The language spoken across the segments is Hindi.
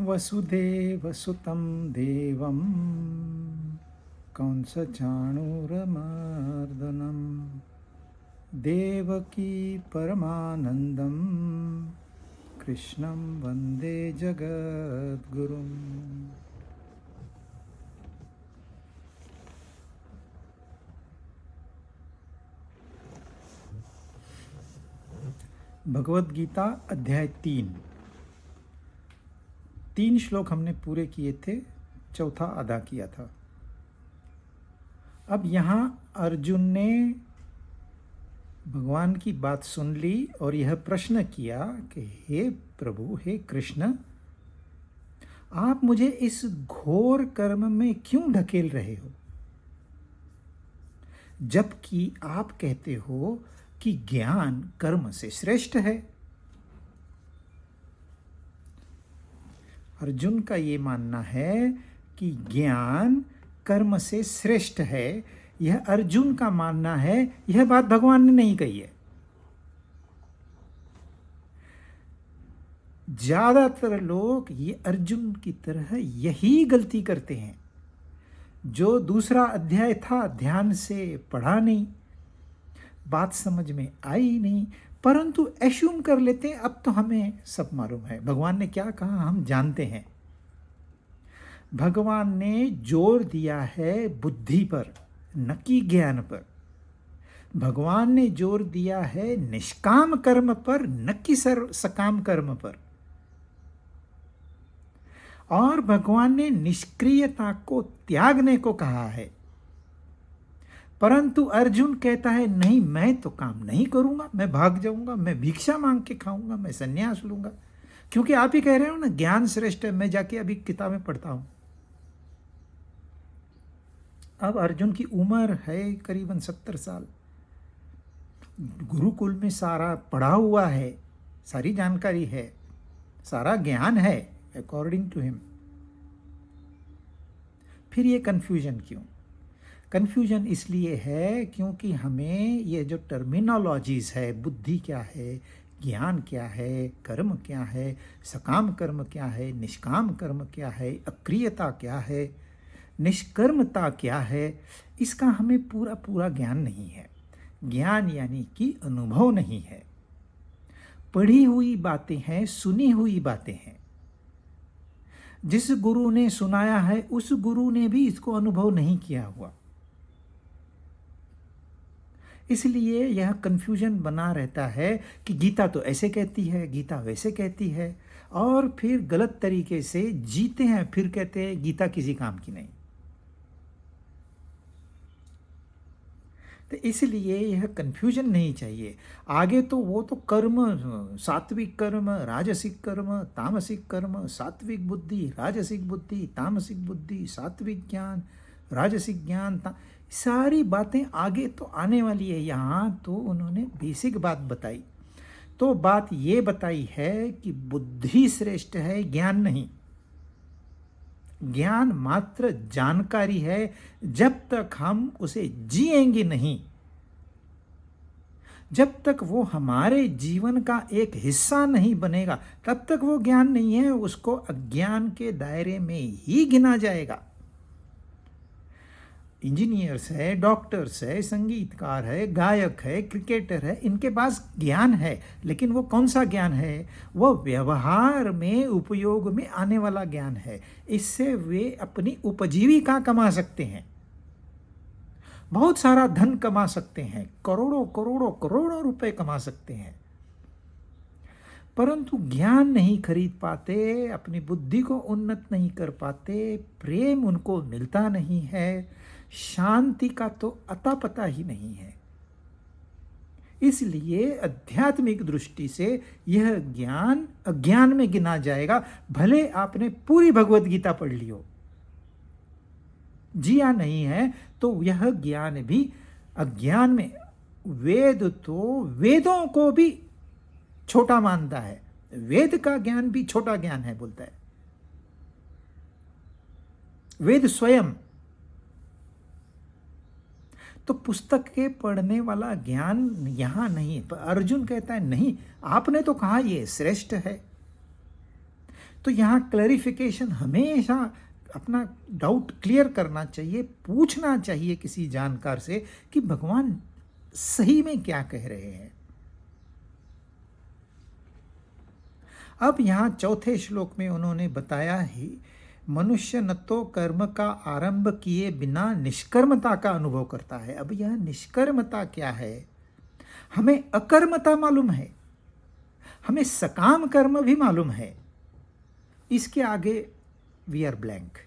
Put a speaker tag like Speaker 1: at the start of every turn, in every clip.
Speaker 1: वसुदेवसुतं देवं कंसचाणूरमर्दनं देवकी परमानन्दं कृष्णं वन्दे जगद्गुरुम्। भगवद गीता अध्याय 3 श्लोक हमने पूरे किए थे, चौथा आधा किया था। अब यहाँ अर्जुन ने भगवान की बात सुन ली और यह प्रश्न किया कि हे प्रभु, हे कृष्ण, आप मुझे इस घोर कर्म में क्यों ढकेल रहे हो, जबकि आप कहते हो कि ज्ञान कर्म से श्रेष्ठ है। अर्जुन का ये मानना है कि ज्ञान कर्म से श्रेष्ठ है। यह अर्जुन का मानना है, यह बात भगवान ने नहीं कही है। ज्यादातर लोग ये अर्जुन की तरह यही गलती करते हैं, जो दूसरा अध्याय था ध्यान से पढ़ा नहीं, बात समझ में आई नहीं, परंतु एश्यूम कर लेते हैं अब तो हमें सब मालूम है। भगवान ने क्या कहा हम जानते हैं। भगवान ने जोर दिया है बुद्धि पर, न कि ज्ञान पर। भगवान ने जोर दिया है निष्काम कर्म पर, न कि सकाम कर्म पर। और भगवान ने निष्क्रियता को त्यागने को कहा है। परंतु अर्जुन कहता है नहीं, मैं तो काम नहीं करूंगा, मैं भाग जाऊंगा, मैं भिक्षा मांग के खाऊंगा, मैं संन्यास लूंगा, क्योंकि आप ही कह रहे हो ना ज्ञान श्रेष्ठ है। मैं जाके अभी किताबें पढ़ता हूं। अब अर्जुन की उम्र है करीबन 70 साल। गुरुकुल में सारा पढ़ा हुआ है, सारी जानकारी है, सारा ज्ञान है अकॉर्डिंग टू हिम। फिर ये कंफ्यूजन क्यों? कन्फ्यूजन इसलिए है क्योंकि हमें ये जो टर्मिनोलॉजीज है, बुद्धि क्या है, ज्ञान क्या है, कर्म क्या है, सकाम कर्म क्या है, निष्काम कर्म क्या है, अक्रियता क्या है, निष्कर्मता क्या है, इसका हमें पूरा ज्ञान नहीं है। ज्ञान यानी कि अनुभव नहीं है। पढ़ी हुई बातें हैं, सुनी हुई बातें हैं। जिस गुरु ने सुनाया है उस गुरु ने भी इसको अनुभव नहीं किया हुआ, इसलिए यह कंफ्यूजन बना रहता है कि गीता तो ऐसे कहती है, गीता वैसे कहती है, और फिर गलत तरीके से जीते हैं। फिर कहते हैं गीता किसी काम की नहीं। तो इसलिए यह कंफ्यूजन नहीं चाहिए। आगे तो वो तो कर्म, सात्विक कर्म, राजसिक कर्म, तामसिक कर्म, सात्विक बुद्धि, राजसिक बुद्धि, तामसिक बुद्धि, सात्विक ज्ञान, राजसिक ज्ञान, सारी बातें आगे तो आने वाली है। यहाँ तो उन्होंने बेसिक बात बताई। तो बात ये बताई है कि बुद्धि श्रेष्ठ है, ज्ञान नहीं। ज्ञान मात्र जानकारी है, जब तक हम उसे जिएंगे नहीं, जब तक वो हमारे जीवन का एक हिस्सा नहीं बनेगा, तब तक वो ज्ञान नहीं है। उसको अज्ञान के दायरे में ही गिना जाएगा। इंजीनियर्स है, डॉक्टर्स है, संगीतकार है, गायक है, क्रिकेटर है, इनके पास ज्ञान है, लेकिन वो कौन सा ज्ञान है? वो व्यवहार में उपयोग में आने वाला ज्ञान है। इससे वे अपनी उपजीविका कमा सकते हैं, बहुत सारा धन कमा सकते हैं, करोड़ों रुपए कमा सकते हैं, परंतु ज्ञान नहीं खरीद पाते, अपनी बुद्धि को उन्नत नहीं कर पाते, प्रेम उनको मिलता नहीं है, शांति का तो अता पता ही नहीं है। इसलिए आध्यात्मिक दृष्टि से यह ज्ञान अज्ञान में गिना जाएगा। भले आपने पूरी भगवत गीता पढ़ ली हो, जिया नहीं है तो यह ज्ञान भी अज्ञान में। वेद तो वेदों को भी छोटा मानता है, वेद का ज्ञान भी छोटा ज्ञान है बोलता है वेद स्वयं। तो पुस्तक के पढ़ने वाला ज्ञान यहां नहीं। पर अर्जुन कहता है नहीं, आपने तो कहा ये श्रेष्ठ है। तो यहाँ क्लैरिफिकेशन हमेशा अपना डाउट क्लियर करना चाहिए, पूछना चाहिए किसी जानकार से कि भगवान सही में क्या कह रहे हैं। अब यहाँ चौथे श्लोक में उन्होंने बताया ही, मनुष्य न तो कर्म का आरंभ किए बिना निष्कर्मता का अनुभव करता है। अब यह निष्कर्मता क्या है? हमें अकर्मता मालूम है, हमें सकाम कर्म भी मालूम है, इसके आगे वी आर ब्लैंक,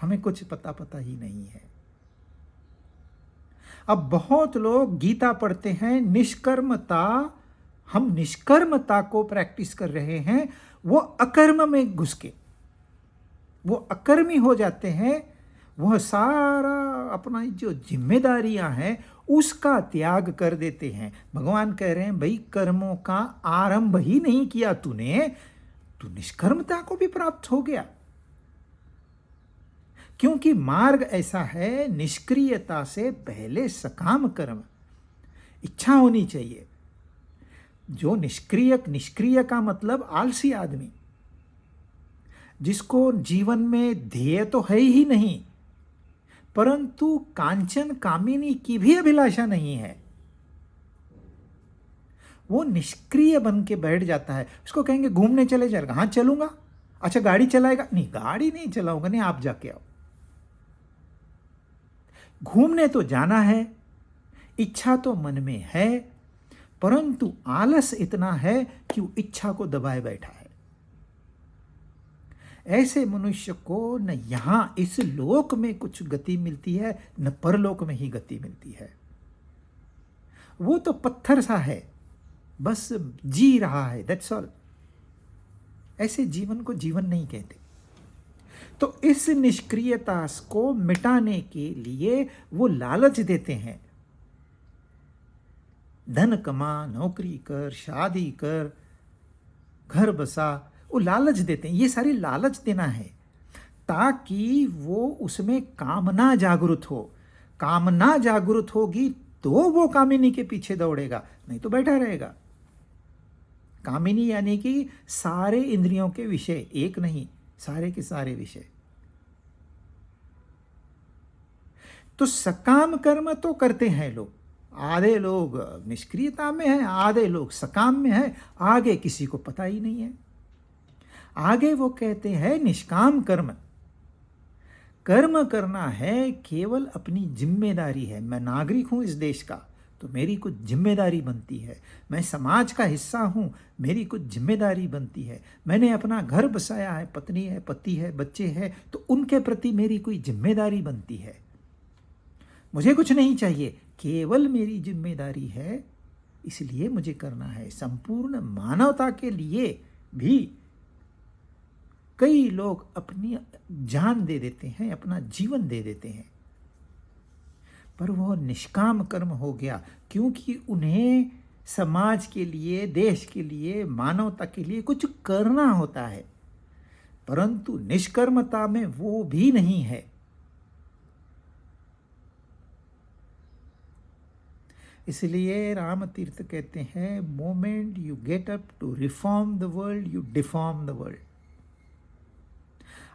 Speaker 1: हमें कुछ पता ही नहीं है। अब बहुत लोग गीता पढ़ते हैं, निष्कर्मता, हम निष्कर्मता को प्रैक्टिस कर रहे हैं, वो अकर्म में घुस के वो अकर्मी हो जाते हैं। वह सारा अपना जो जिम्मेदारियां हैं उसका त्याग कर देते हैं। भगवान कह रहे हैं, भाई कर्मों का आरंभ ही नहीं किया तूने, तू निष्कर्मता को भी प्राप्त हो गया। क्योंकि मार्ग ऐसा है, निष्क्रियता से पहले सकाम कर्म, इच्छा होनी चाहिए। जो निष्क्रिय का मतलब आलसी आदमी, जिसको जीवन में ध्येय तो है ही नहीं, परंतु कांचन कामिनी की भी अभिलाषा नहीं है, वो निष्क्रिय बन के बैठ जाता है। उसको कहेंगे घूमने चले जाएगा, हाँ चलूंगा। अच्छा गाड़ी चलाएगा? नहीं, गाड़ी नहीं चलाऊंगा। नहीं, आप जाके आओ। घूमने तो जाना है, इच्छा तो मन में है, परंतु आलस इतना है कि वो इच्छा को दबाए बैठा है। ऐसे मनुष्य को न यहां इस लोक में कुछ गति मिलती है, न परलोक में ही गति मिलती है। वो तो पत्थर सा है, बस जी रहा है, दैट्स ऑल। ऐसे जीवन को जीवन नहीं कहते। तो इस निष्क्रियता को मिटाने के लिए वो लालच देते हैं, धन कमा, नौकरी कर, शादी कर, घर बसा, वो लालच देते हैं। ये सारी लालच देना है ताकि वो उसमें कामना जागृत हो। कामना जागृत होगी तो वो कामिनी के पीछे दौड़ेगा, नहीं तो बैठा रहेगा। कामिनी यानी कि सारे इंद्रियों के विषय, एक नहीं, सारे के सारे विषय। तो सकाम कर्म तो करते हैं लोग, आधे लोग निष्क्रियता में है, आधे लोग सकाम में है, आगे किसी को पता ही नहीं है। आगे वो कहते हैं निष्काम कर्म। कर्म करना है केवल अपनी जिम्मेदारी है। मैं नागरिक हूं इस देश का, तो मेरी कुछ जिम्मेदारी बनती है। मैं समाज का हिस्सा हूं, मेरी कुछ जिम्मेदारी बनती है। मैंने अपना घर बसाया है, पत्नी है, पति है, बच्चे हैं, तो उनके प्रति मेरी कोई जिम्मेदारी बनती है। मुझे कुछ नहीं चाहिए, केवल मेरी जिम्मेदारी है, इसलिए मुझे करना है। संपूर्ण मानवता के लिए भी कई लोग अपनी जान दे देते हैं, अपना जीवन दे देते हैं, पर वह निष्काम कर्म हो गया, क्योंकि उन्हें समाज के लिए, देश के लिए, मानवता के लिए कुछ करना होता है। परंतु निष्कर्मता में वो भी नहीं है। इसलिए राम तीर्थ कहते हैं, moment you get up to reform the world, you deform the world.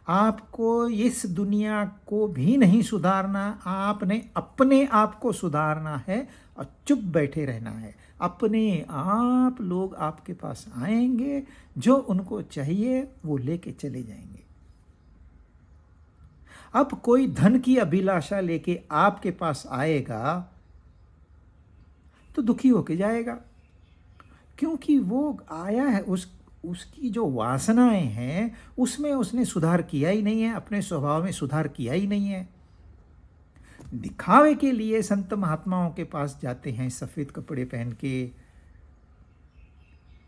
Speaker 1: आपको इस दुनिया को भी नहीं सुधारना, आपने अपने आप को सुधारना है और चुप बैठे रहना है। अपने आप लोग आपके पास आएंगे, जो उनको चाहिए वो लेके चले जाएंगे। अब कोई धन की अभिलाषा लेके आपके पास आएगा तो दुखी होके जाएगा, क्योंकि वो आया है, उसकी जो वासनाएं हैं उसमें उसने सुधार किया ही नहीं है, अपने स्वभाव में सुधार किया ही नहीं है। दिखावे के लिए संत महात्माओं के पास जाते हैं, सफ़ेद कपड़े पहन के,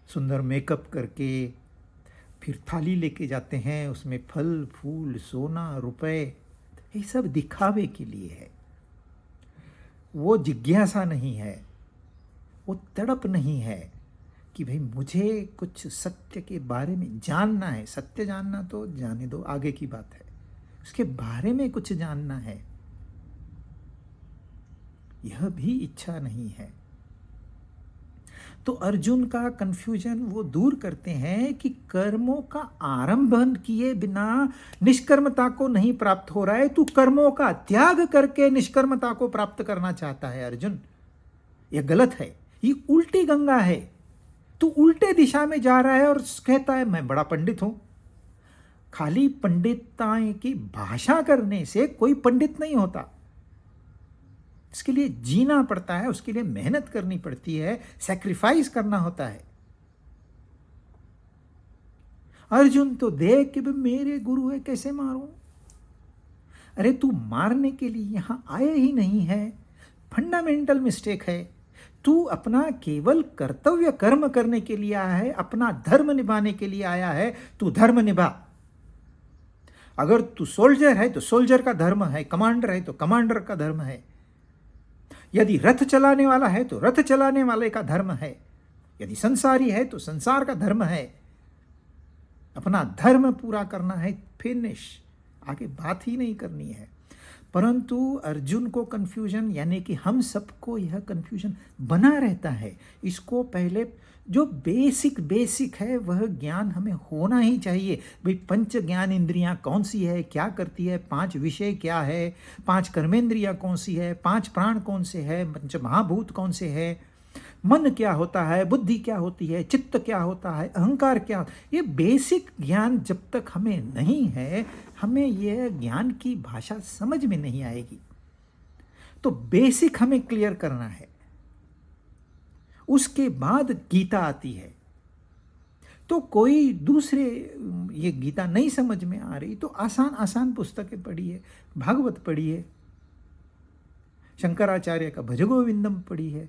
Speaker 1: सुंदर मेकअप करके, फिर थाली लेके जाते हैं, उसमें फल फूल, सोना, रुपए, ये सब दिखावे के लिए है। वो जिज्ञासा नहीं है, वो तड़प नहीं है कि भाई मुझे कुछ सत्य के बारे में जानना है। सत्य जानना तो जाने दो, आगे की बात है, उसके बारे में कुछ जानना है, यह भी इच्छा नहीं है। तो अर्जुन का कंफ्यूजन वो दूर करते हैं कि कर्मों का आरंभ किए बिना निष्कर्मता को नहीं प्राप्त हो रहा है, तू कर्मों का त्याग करके निष्कर्मता को प्राप्त करना चाहता है अर्जुन। यह गलत है, ये उल्टी गंगा है। तू उल्टे दिशा में जा रहा है और कहता है मैं बड़ा पंडित हूं। खाली पंडिताई की भाषा करने से कोई पंडित नहीं होता। इसके लिए जीना पड़ता है, उसके लिए मेहनत करनी पड़ती है, सैक्रिफाइस करना होता है। अर्जुन तो देख के भी मेरे गुरु है, कैसे मारूं? अरे तू मारने के लिए यहां आया ही नहीं है। फंडामेंटल मिस्टेक है। तू अपना केवल कर्तव्य कर्म करने के लिए आया है, अपना धर्म निभाने के लिए आया है। तू धर्म निभा। अगर तू सोल्जर है तो सोल्जर का धर्म है, कमांडर है तो कमांडर का धर्म है। यदि रथ चलाने वाला है तो रथ चलाने वाले का धर्म है। यदि संसारी है तो संसार का धर्म है। अपना धर्म पूरा करना है, फिनिश। आगे बात ही नहीं करनी है। परंतु अर्जुन को कंफ्यूजन, यानी कि हम सबको यह कंफ्यूजन बना रहता है। इसको पहले जो बेसिक है वह ज्ञान हमें होना ही चाहिए। भाई पंच ज्ञान इंद्रियां कौन सी है, क्या करती है, 5 विषय क्या है, 5 कर्मेंद्रियां कौन सी है, 5 प्राण कौन से है, पंच महाभूत कौन से है, मन क्या होता है, बुद्धि क्या होती है, चित्त क्या होता है, अहंकार क्या। ये बेसिक ज्ञान जब तक हमें नहीं है, हमें यह ज्ञान की भाषा समझ में नहीं आएगी। तो बेसिक हमें क्लियर करना है। उसके बाद गीता आती है। तो कोई दूसरे ये गीता नहीं समझ में आ रही तो आसान पुस्तकें पढ़िए, भागवत पढ़िए, शंकराचार्य का भजगोविंदम पढ़िए।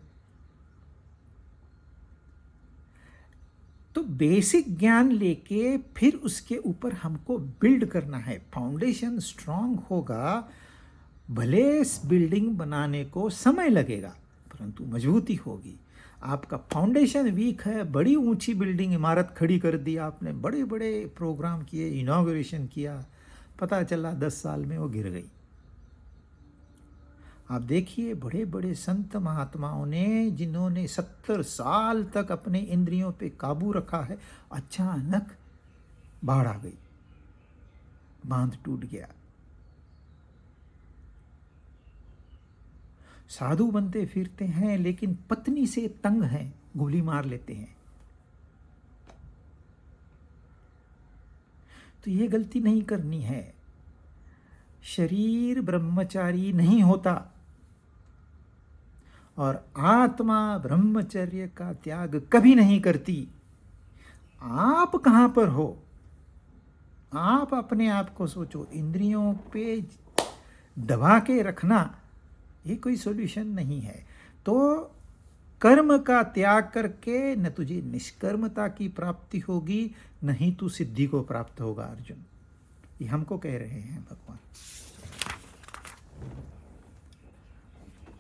Speaker 1: तो बेसिक ज्ञान लेके फिर उसके ऊपर हमको बिल्ड करना है। फाउंडेशन स्ट्रांग होगा, भले इस बिल्डिंग बनाने को समय लगेगा परंतु मजबूती होगी। आपका फाउंडेशन वीक है, बड़ी ऊंची बिल्डिंग इमारत खड़ी कर दी आपने, बड़े बड़े प्रोग्राम किए, इनॉग्रेशन किया, पता चला 10 साल में वो गिर गई। आप देखिए बड़े बड़े संत महात्माओं ने, जिन्होंने 70 साल तक अपने इंद्रियों पे काबू रखा है, अचानक बाढ़ आ गई, बांध टूट गया। साधु बनते फिरते हैं लेकिन पत्नी से तंग हैं, गोली मार लेते हैं। तो ये गलती नहीं करनी है। शरीर ब्रह्मचारी नहीं होता और आत्मा ब्रह्मचर्य का त्याग कभी नहीं करती। आप कहां पर हो? आप अपने आप को सोचो। इंद्रियों पे दबा के रखना ये कोई सॉल्यूशन नहीं है। तो कर्म का त्याग करके न तुझे निष्कर्मता की प्राप्ति होगी, नहीं तू सिद्धि को प्राप्त होगा। अर्जुन ये हमको कह रहे हैं भगवान।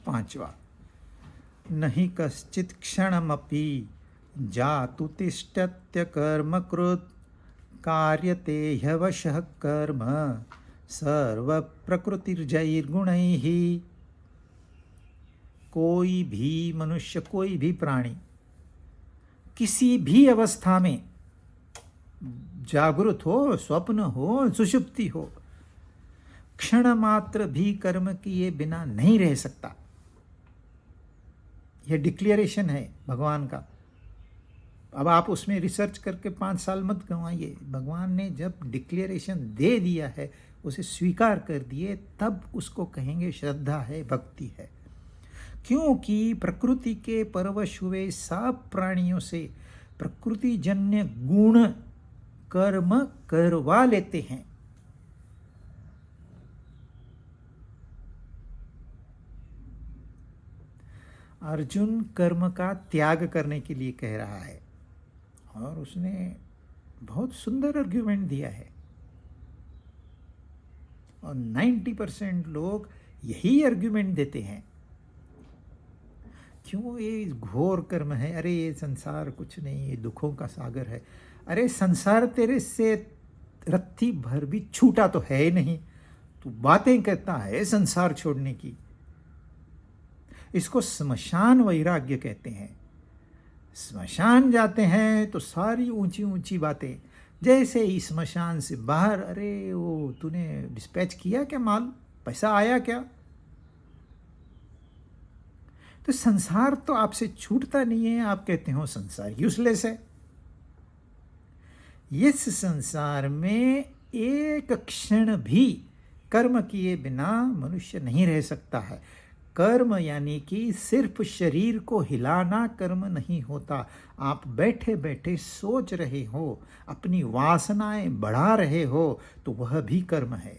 Speaker 1: 5वां, नहीं कश्चित् क्षणमपि जातु तिष्ठत्य कर्म कृत कार्यते ह्यवशः कर्म सर्व प्रकृतिर्जैर्गुणैः। कोई भी मनुष्य, कोई भी प्राणी किसी भी अवस्था में, जागृत हो, स्वप्न हो, सुषुप्ति हो, क्षण मात्र भी कर्म किए बिना नहीं रह सकता। यह डिक्लेरेशन है भगवान का। अब आप उसमें रिसर्च करके 5 साल मत गंवाइए। भगवान ने जब डिक्लेरेशन दे दिया है, उसे स्वीकार कर दिए, तब उसको कहेंगे श्रद्धा है, भक्ति है। क्योंकि प्रकृति के परवश हुए सब प्राणियों से प्रकृति जन्य गुण कर्म करवा लेते हैं। अर्जुन कर्म का त्याग करने के लिए कह रहा है और उसने बहुत सुंदर आर्ग्यूमेंट दिया है और 90% लोग यही आर्ग्यूमेंट देते हैं। क्यों? ये घोर कर्म है। अरे ये संसार कुछ नहीं, ये दुखों का सागर है। अरे संसार तेरे से रत्ती भर भी छूटा तो है नहीं, तू बातें कहता है संसार छोड़ने की। इसको स्मशान वैराग्य कहते हैं। स्मशान जाते हैं तो सारी ऊंची ऊंची बातें, जैसे ही स्मशान से बाहर, अरे वो तूने डिस्पैच किया क्या माल, पैसा आया क्या? तो संसार तो आपसे छूटता नहीं है, आप कहते हो संसार यूजलेस है। इस संसार में एक क्षण भी कर्म किए बिना मनुष्य नहीं रह सकता है। कर्म यानी कि सिर्फ शरीर को हिलाना कर्म नहीं होता। आप बैठे बैठे सोच रहे हो, अपनी वासनाएं बढ़ा रहे हो, तो वह भी कर्म है।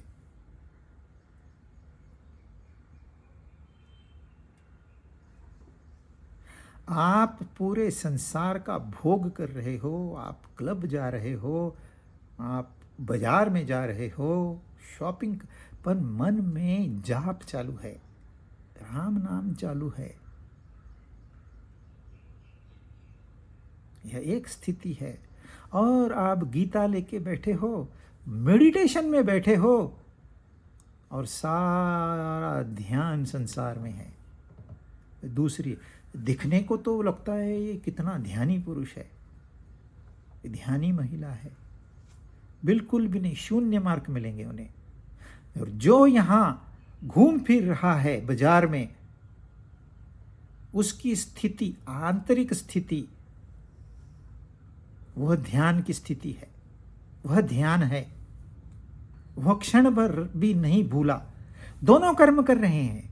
Speaker 1: आप पूरे संसार का भोग कर रहे हो, आप क्लब जा रहे हो, आप बाजार में जा रहे हो, शॉपिंग, पर मन में जाप चालू है, राम नाम चालू है। यह एक स्थिति है। और आप गीता लेके बैठे हो, मेडिटेशन में बैठे हो, और सारा ध्यान संसार में है। दूसरी, दिखने को तो लगता है ये कितना ध्यानी पुरुष है, ध्यानी महिला है, बिल्कुल भी नहीं, शून्य मार्क मिलेंगे उन्हें। और जो यहाँ घूम फिर रहा है बाजार में, उसकी स्थिति, आंतरिक स्थिति, वह ध्यान की स्थिति है, वह ध्यान है, वह क्षण भर भी नहीं भूला। दोनों कर्म कर रहे हैं,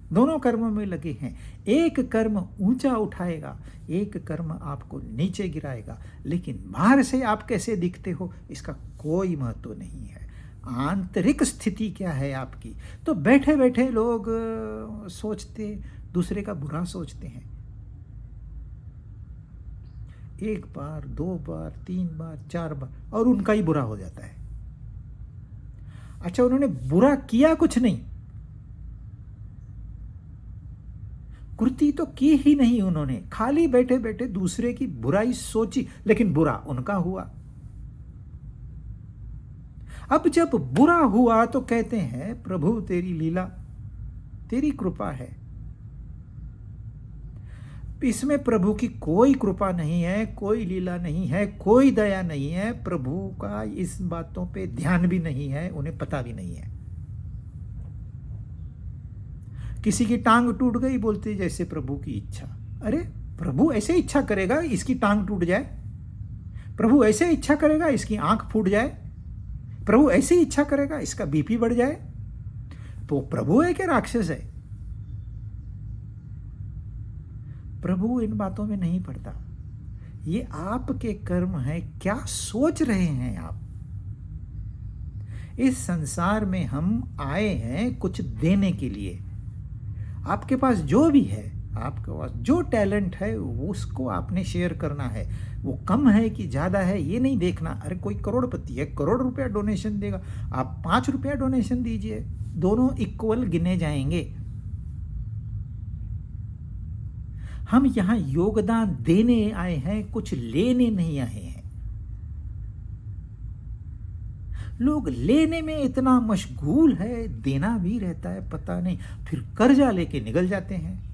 Speaker 1: दोनों कर्म में लगे हैं। एक कर्म ऊंचा उठाएगा, एक कर्म आपको नीचे गिराएगा, लेकिन बाहर से आप कैसे दिखते हो इसका कोई महत्व नहीं है। आंतरिक स्थिति क्या है आपकी? तो बैठे बैठे लोग सोचते, दूसरे का बुरा सोचते हैं। एक बार, दो बार, तीन बार, चार बार, और उनका ही बुरा हो जाता है। अच्छा, उन्होंने बुरा किया कुछ नहीं, कृति तो की ही नहीं उन्होंने, खाली बैठे बैठे दूसरे की बुराई सोची, लेकिन बुरा उनका हुआ। अब जब बुरा हुआ तो कहते हैं प्रभु तेरी लीला, तेरी कृपा है। इसमें प्रभु की कोई कृपा नहीं है, कोई लीला नहीं है, कोई दया नहीं है। प्रभु का इस बातों पे ध्यान भी नहीं है, उन्हें पता भी नहीं है। किसी की टांग टूट गई, बोलते जैसे प्रभु की इच्छा। अरे प्रभु ऐसे इच्छा करेगा इसकी टांग टूट जाए? प्रभु ऐसे इच्छा करेगा इसकी आंख फूट जाए? प्रभु ऐसे इच्छा करेगा इसका बीपी बढ़ जाए? तो प्रभु है कि राक्षस है? प्रभु इन बातों में नहीं पड़ता। ये आपके कर्म है, क्या सोच रहे हैं आप? इस संसार में हम आए हैं कुछ देने के लिए। आपके पास जो भी है, आपके पास जो टैलेंट है, उसको आपने शेयर करना है। वो कम है कि ज़्यादा है ये नहीं देखना। अरे कोई करोड़पति है, करोड़ रुपया डोनेशन देगा, आप 5 रुपया डोनेशन दीजिए, दोनों इक्वल गिने जाएंगे। हम यहाँ योगदान देने आए हैं, कुछ लेने नहीं आए हैं। लोग लेने में इतना मशगूल है, देना भी रहता है पता नहीं, फिर कर्जा लेके निकल जाते हैं।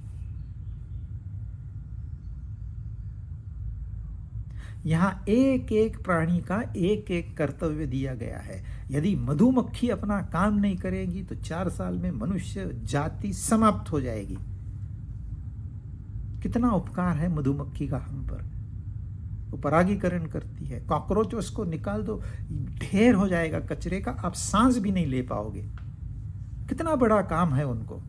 Speaker 1: यहाँ एक एक प्राणी का एक एक कर्तव्य दिया गया है। यदि मधुमक्खी अपना काम नहीं करेगी तो 4 साल में मनुष्य जाति समाप्त हो जाएगी। कितना उपकार है मधुमक्खी का हम पर। वो परागीकरण करती है, कॉकरोच उसको निकाल दो, ढेर हो जाएगा कचरे का, आप सांस भी नहीं ले पाओगे। कितना बड़ा काम है उनको,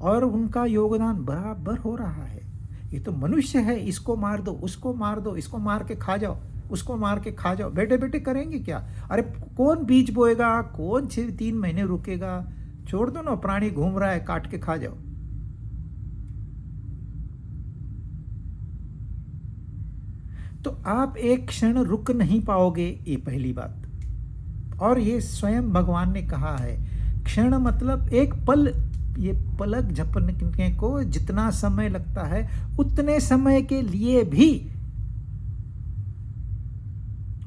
Speaker 1: और उनका योगदान बराबर हो रहा है। ये तो मनुष्य है, इसको मार दो, उसको मार दो, इसको मार के खा जाओ, उसको मार के खा जाओ, बैठे बैठे करेंगे क्या? अरे कौन बीज बोएगा, कौन 3 महीने रुकेगा? छोड़ दो ना, प्राणी घूम रहा है, काट के खा जाओ। तो आप एक क्षण रुक नहीं पाओगे, ये पहली बात। और ये स्वयं भगवान ने कहा है, क्षण मतलब एक पल। ये पलक झपकने को जितना समय लगता है, उतने समय के लिए भी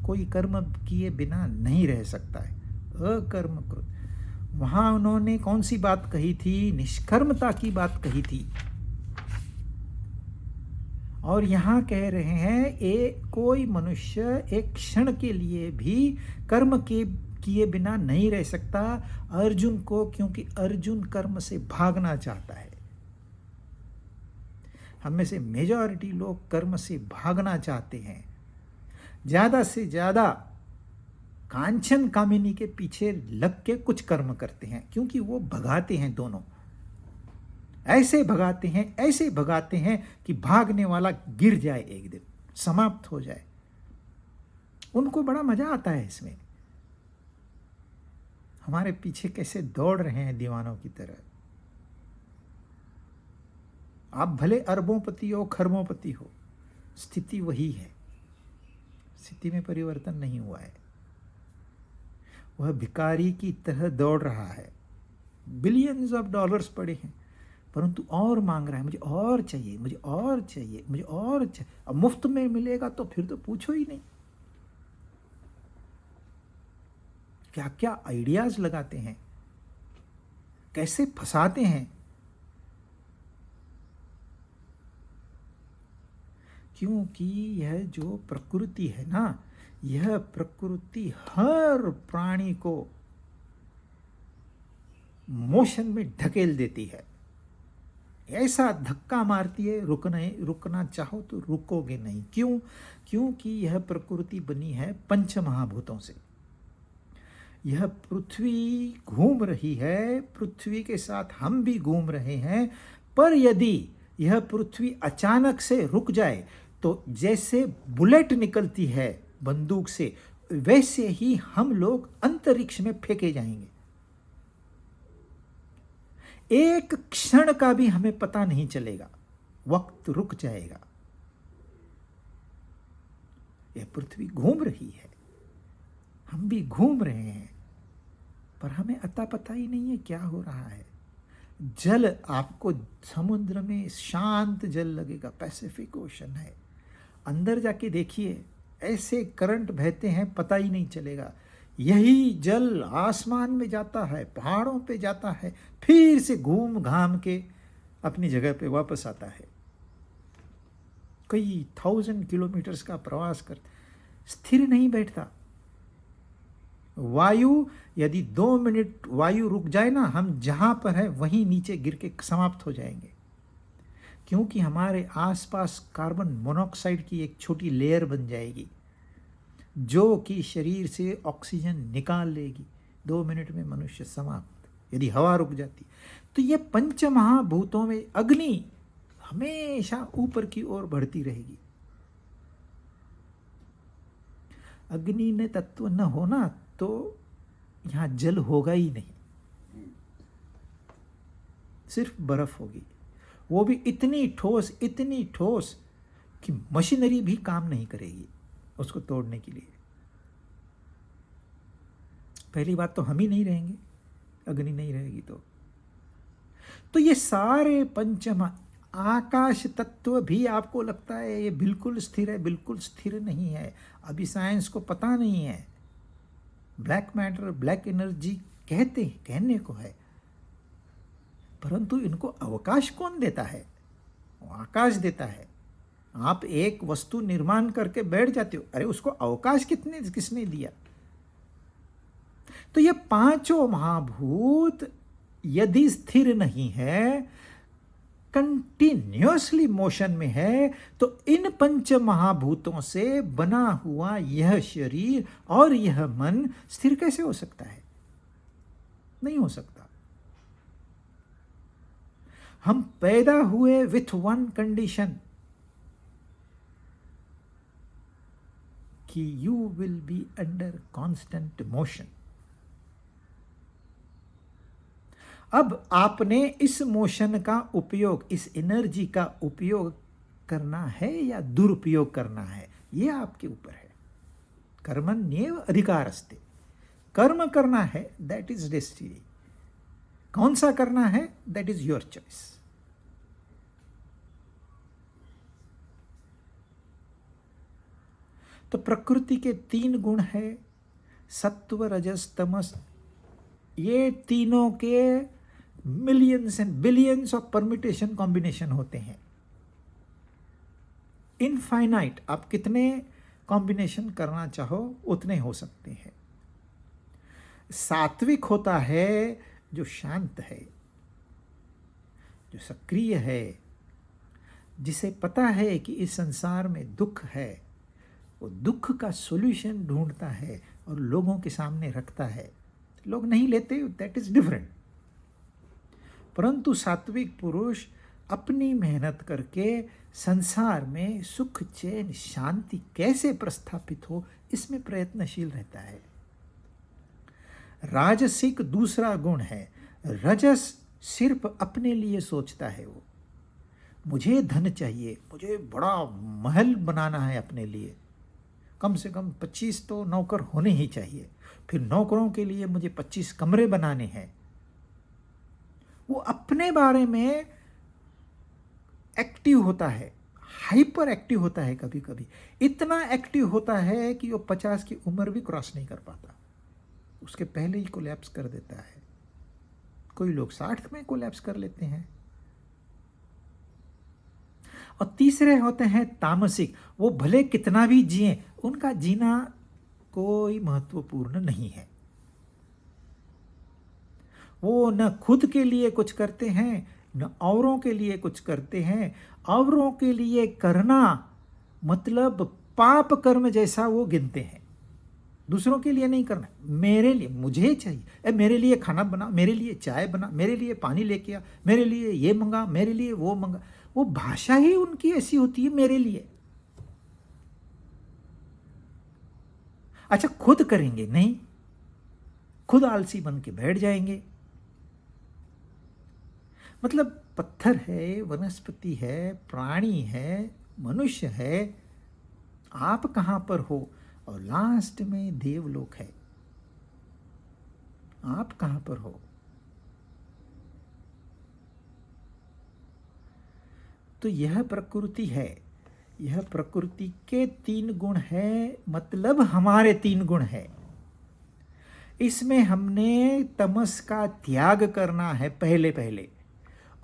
Speaker 1: कोई कर्म किए बिना नहीं रह सकता है। अकर्म कृत, वहां उन्होंने कौन सी बात कही थी? निष्कर्मता की बात कही थी। और यहाँ कह रहे हैं कोई मनुष्य एक क्षण के लिए भी कर्म के किए बिना नहीं रह सकता अर्जुन को, क्योंकि अर्जुन कर्म से भागना चाहता है। हम में से मेजॉरिटी लोग कर्म से भागना चाहते हैं, ज्यादा से ज्यादा कांचन कामिनी के पीछे लग के कुछ कर्म करते हैं, क्योंकि वो भगाते हैं दोनों, ऐसे भगाते हैं कि भागने वाला गिर जाए, एक दिन समाप्त हो जाए। उनको बड़ा मजा आता है इसमें। हमारे पीछे कैसे दौड़ रहे हैं दीवानों की तरह। आप भले अरबोंपति हो, खरबोंपति हो, स्थिति वही है, स्थिति में परिवर्तन नहीं हुआ है। वह भिखारी की तरह दौड़ रहा है, बिलियंस ऑफ डॉलर्स पड़े हैं, परंतु और मांग रहा है, मुझे और चाहिए, मुझे और चाहिए, मुझे और चाहिए। अब मुफ्त में मिलेगा तो फिर तो पूछो ही नहीं। क्या क्या आइडियाज लगाते हैं, कैसे फंसाते हैं। क्योंकि यह जो प्रकृति है ना, यह प्रकृति हर प्राणी को मोशन में ढकेल देती है, ऐसा धक्का मारती है, रुकना चाहो तो रुकोगे नहीं। क्यों? क्योंकि यह प्रकृति बनी है पंच महाभूतों से। यह पृथ्वी घूम रही है, पृथ्वी के साथ हम भी घूम रहे हैं, पर यदि यह पृथ्वी अचानक से रुक जाए तो जैसे बुलेट निकलती है बंदूक से, वैसे ही हम लोग अंतरिक्ष में फेंके जाएंगे। एक क्षण का भी हमें पता नहीं चलेगा, वक्त रुक जाएगा। यह पृथ्वी घूम रही है, हम भी घूम रहे हैं, पर हमें अता पता ही नहीं है क्या हो रहा है। जल, आपको समुद्र में शांत जल लगेगा, पैसिफिक ओशन है, अंदर जाके देखिए ऐसे करंट बहते हैं, पता ही नहीं चलेगा। यही जल आसमान में जाता है, पहाड़ों पे जाता है, फिर से घूम घाम के अपनी जगह पे वापस आता है। कई 1000 किलोमीटर्स का प्रवास कर, स्थिर नहीं बैठता। वायु, यदि 2 मिनट वायु रुक जाए ना, हम जहां पर है वहीं नीचे गिर के समाप्त हो जाएंगे। क्योंकि हमारे आसपास कार्बन मोनोऑक्साइड की एक छोटी लेयर बन जाएगी, जो कि शरीर से ऑक्सीजन निकाल लेगी। 2 मिनट में मनुष्य समाप्त, यदि हवा रुक जाती। तो ये पंच महाभूतों में अग्नि हमेशा ऊपर की ओर बढ़ती रहेगी। अग्नि ने तत्व न होना तो यहां जल होगा ही नहीं, सिर्फ बर्फ होगी, वो भी इतनी ठोस कि मशीनरी भी काम नहीं करेगी उसको तोड़ने के लिए। पहली बात तो हम ही नहीं रहेंगे, अग्नि नहीं रहेगी तो ये सारे पंचम आकाश तत्व भी आपको लगता है ये बिल्कुल स्थिर है, बिल्कुल स्थिर नहीं है। अभी साइंस को पता नहीं है। ब्लैक मैटर, ब्लैक एनर्जी कहने को है, परंतु इनको अवकाश कौन देता है? वो आकाश देता है। आप एक वस्तु निर्माण करके बैठ जाते हो, अरे उसको अवकाश किसने दिया? तो ये पांचों महाभूत यदि स्थिर नहीं है, कंटिन्यूअसली मोशन में है, तो इन पंच महाभूतों से बना हुआ यह शरीर और यह मन स्थिर कैसे हो सकता है? नहीं हो सकता। हम पैदा हुए विथ वन कंडीशन कि you will be under constant motion. अब आपने इस मोशन का उपयोग, इस एनर्जी का उपयोग करना है या दुरुपयोग करना है, यह आपके ऊपर है। कर्मण्येव अधिकारस्ते। कर्म करना है, दैट इज डेस्टिनी। कौन सा करना है, दैट इज योर चॉइस। तो प्रकृति के 3 गुण है, सत्व, रजस, तमस। ये तीनों के millions and billions of permutation combination होते हैं। इनफाइनाइट, आप कितने कॉम्बिनेशन करना चाहो उतने हो सकते हैं। सात्विक होता है जो शांत है, जो सक्रिय है, जिसे पता है कि इस संसार में दुख है, वो दुख का सॉल्यूशन ढूंढता है और लोगों के सामने रखता है। लोग नहीं लेते, दैट इज डिफरेंट। परंतु सात्विक पुरुष अपनी मेहनत करके संसार में सुख, चैन, शांति कैसे प्रस्थापित हो, इसमें प्रयत्नशील रहता है। राजसिक दूसरा गुण है। रजस सिर्फ अपने लिए सोचता है। वो मुझे धन चाहिए, मुझे बड़ा महल बनाना है अपने लिए, कम से कम 25 तो नौकर होने ही चाहिए, फिर नौकरों के लिए मुझे 25 कमरे बनाने हैं। वो अपने बारे में एक्टिव होता है, हाइपर एक्टिव होता है। कभी कभी इतना एक्टिव होता है कि वो 50 की उम्र भी क्रॉस नहीं कर पाता, उसके पहले ही कोलैप्स कर देता है। कोई लोग 60 में कोलैप्स कर लेते हैं। और तीसरे होते हैं तामसिक। वो भले कितना भी जिए, उनका जीना कोई महत्वपूर्ण नहीं है। वो न खुद के लिए कुछ करते हैं, न औरों के लिए कुछ करते हैं। औरों के लिए करना मतलब पाप कर्म जैसा वो गिनते हैं। दूसरों के लिए नहीं करना, मेरे लिए, मुझे चाहिए, मेरे लिए खाना बना, मेरे लिए चाय बना, मेरे लिए पानी लेके आ, मेरे लिए ये मंगा, मेरे लिए वो मंगा। वो भाषा ही उनकी ऐसी होती है, मेरे लिए। अच्छा, खुद करेंगे नहीं, खुद आलसी बन के बैठ जाएंगे। मतलब पत्थर है, वनस्पति है, प्राणी है, मनुष्य है, आप कहां पर हो, और लास्ट में देवलोक है, आप कहां पर हो। तो यह प्रकृति है, यह प्रकृति के 3 गुण है, मतलब हमारे 3 गुण है। इसमें हमने तमस का त्याग करना है पहले पहले,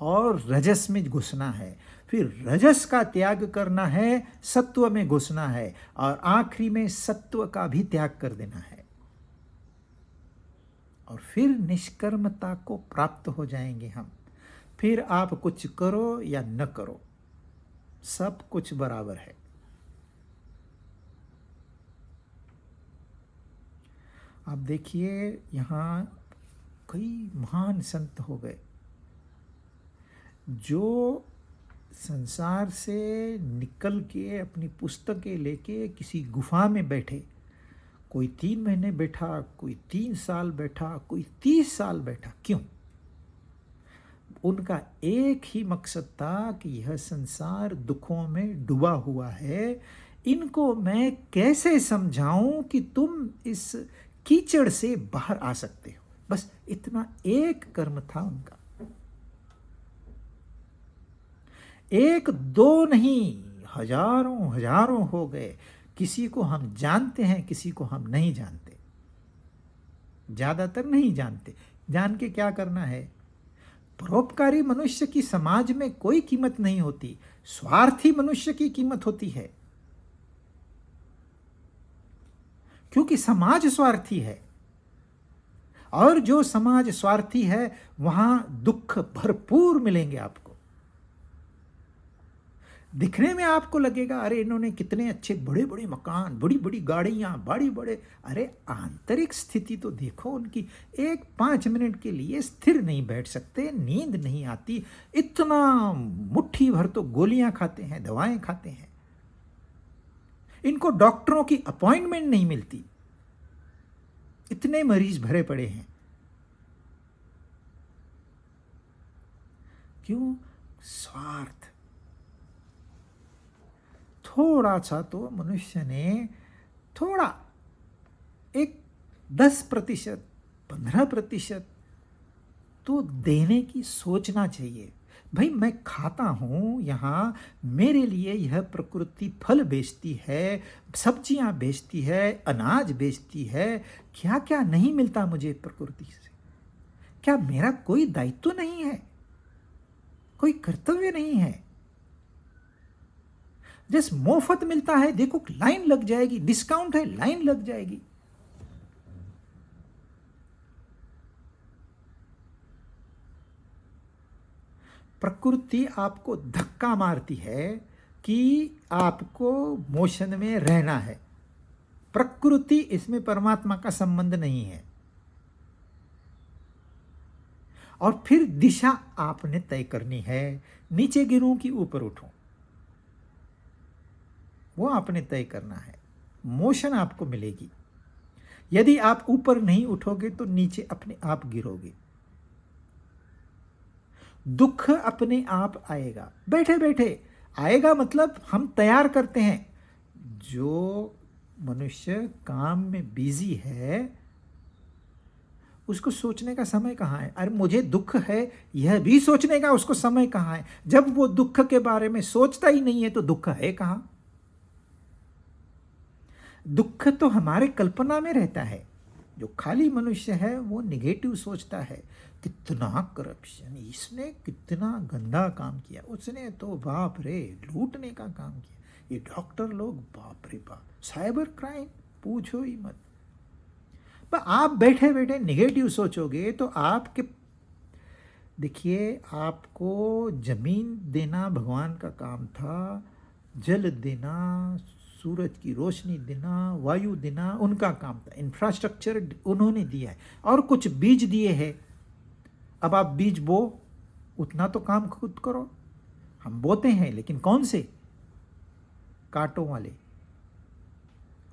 Speaker 1: और रजस में घुसना है। फिर रजस का त्याग करना है, सत्व में घुसना है, और आखिरी में सत्व का भी त्याग कर देना है। और फिर निष्कर्मता को प्राप्त हो जाएंगे हम। फिर आप कुछ करो या न करो, सब कुछ बराबर है। आप देखिए, यहाँ कई महान संत हो गए जो संसार से निकल के अपनी पुस्तकें लेके किसी गुफा में बैठे। कोई 3 महीने बैठा, कोई 3 साल बैठा, कोई 30 साल बैठा। क्यों? उनका एक ही मकसद था कि यह संसार दुखों में डूबा हुआ है, इनको मैं कैसे समझाऊं कि तुम इस कीचड़ से बाहर आ सकते हो। बस इतना एक कर्म था उनका। 1 2 नहीं, हजारों हजारों हो गए। किसी को हम जानते हैं, किसी को हम नहीं जानते, ज्यादातर नहीं जानते। जान के क्या करना है? परोपकारी मनुष्य की समाज में कोई कीमत नहीं होती, स्वार्थी मनुष्य की कीमत होती है, क्योंकि समाज स्वार्थी है। और जो समाज स्वार्थी है, वहां दुख भरपूर मिलेंगे आपको। दिखने में आपको लगेगा अरे इन्होंने कितने अच्छे बड़े बड़े मकान, बड़ी बड़ी गाड़ियां, बड़ी बड़े, अरे आंतरिक स्थिति तो देखो उनकी। 5 मिनट के लिए स्थिर नहीं बैठ सकते, नींद नहीं आती, इतना मुट्ठी भर तो गोलियां खाते हैं, दवाएं खाते हैं। इनको डॉक्टरों की अपॉइंटमेंट नहीं मिलती, इतने मरीज भरे पड़े हैं। क्यों? स्वार्थ। थोड़ा सा तो मनुष्य ने थोड़ा 10%, 15% तो देने की सोचना चाहिए। भाई मैं खाता हूँ यहाँ, मेरे लिए यह प्रकृति फल बेचती है, सब्जियाँ बेचती है, अनाज बेचती है, क्या क्या नहीं मिलता मुझे प्रकृति से। क्या मेरा कोई दायित्व नहीं है, कोई कर्तव्य नहीं है? जस्ट मुफ्त मिलता है, देखो लाइन लग जाएगी, डिस्काउंट है लाइन लग जाएगी। प्रकृति आपको धक्का मारती है कि आपको मोशन में रहना है। प्रकृति, इसमें परमात्मा का संबंध नहीं है। और फिर दिशा आपने तय करनी है, नीचे गिरूं कि ऊपर उठूं, वो आपने तय करना है। मोशन आपको मिलेगी। यदि आप ऊपर नहीं उठोगे तो नीचे अपने आप गिरोगे। दुख अपने आप आएगा, बैठे बैठे आएगा, मतलब हम तैयार करते हैं। जो मनुष्य काम में बिजी है उसको सोचने का समय कहाँ है? अरे मुझे दुख है, यह भी सोचने का उसको समय कहाँ है? जब वो दुख के बारे में सोचता ही नहीं है तो दुख है कहाँ? दुख तो हमारे कल्पना में रहता है। जो खाली मनुष्य है वो निगेटिव सोचता है, कितना करप्शन, इसने कितना गंदा काम किया, उसने तो बाप रे लूटने का काम किया, ये डॉक्टर लोग बाप रे बाप, साइबर क्राइम पूछो ही मत। पर आप बैठे बैठे निगेटिव सोचोगे तो आपके, देखिए, आपको जमीन देना भगवान का काम था, जल देना, सूरज की रोशनी देना, वायु देना उनका काम था, इंफ्रास्ट्रक्चर उन्होंने दिया है, और कुछ बीज दिए हैं। अब आप बीज बो, उतना तो काम खुद करो। हम बोते हैं लेकिन कौन से? कांटों वाले।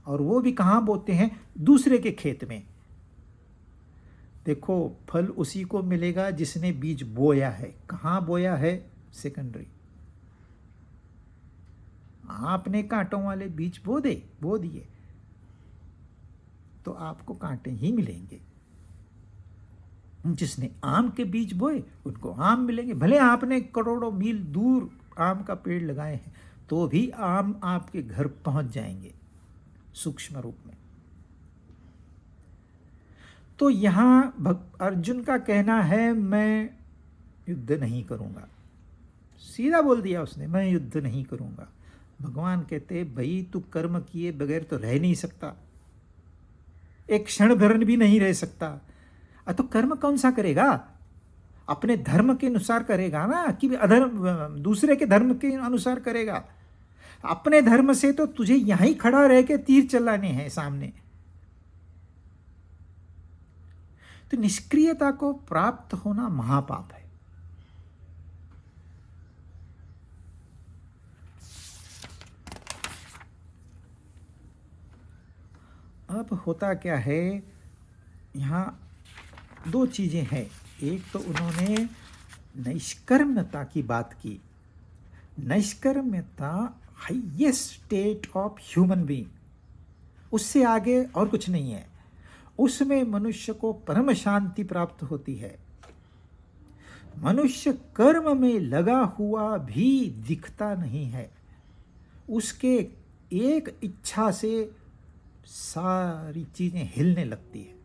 Speaker 1: और वो भी कहाँ बोते हैं? दूसरे के खेत में। देखो, फल उसी को मिलेगा जिसने बीज बोया है। कहाँ बोया है? सेकेंडरी। आपने कांटों वाले बीज बो दिए तो आपको कांटे ही मिलेंगे। जिसने आम के बीज बोए उनको आम मिलेंगे। भले आपने करोड़ों मील दूर आम का पेड़ लगाए हैं तो भी आम आपके घर पहुंच जाएंगे सूक्ष्म रूप में। तो यहां अर्जुन का कहना है मैं युद्ध नहीं करूंगा। सीधा बोल दिया उसने, मैं युद्ध नहीं करूंगा। भगवान कहते, भाई तू कर्म किए बगैर तो रह नहीं सकता, एक क्षण भर भी नहीं रह सकता। तो कर्म कौन सा करेगा? अपने धर्म के अनुसार करेगा ना, कि अधर्म दूसरे के धर्म के अनुसार करेगा? अपने धर्म से तो तुझे यहीं खड़ा रह के तीर चलाने हैं सामने। तो निष्क्रियता को प्राप्त होना महापाप है। अब होता क्या है, यहाँ दो चीजें हैं। एक तो उन्होंने नैष्कर्म्यता की बात की। नैष्कर्म्यता highest state of human being, उससे आगे और कुछ नहीं है। उसमें मनुष्य को परम शांति प्राप्त होती है। मनुष्य कर्म में लगा हुआ भी दिखता नहीं है, उसके एक इच्छा से सारी चीजें हिलने लगती है।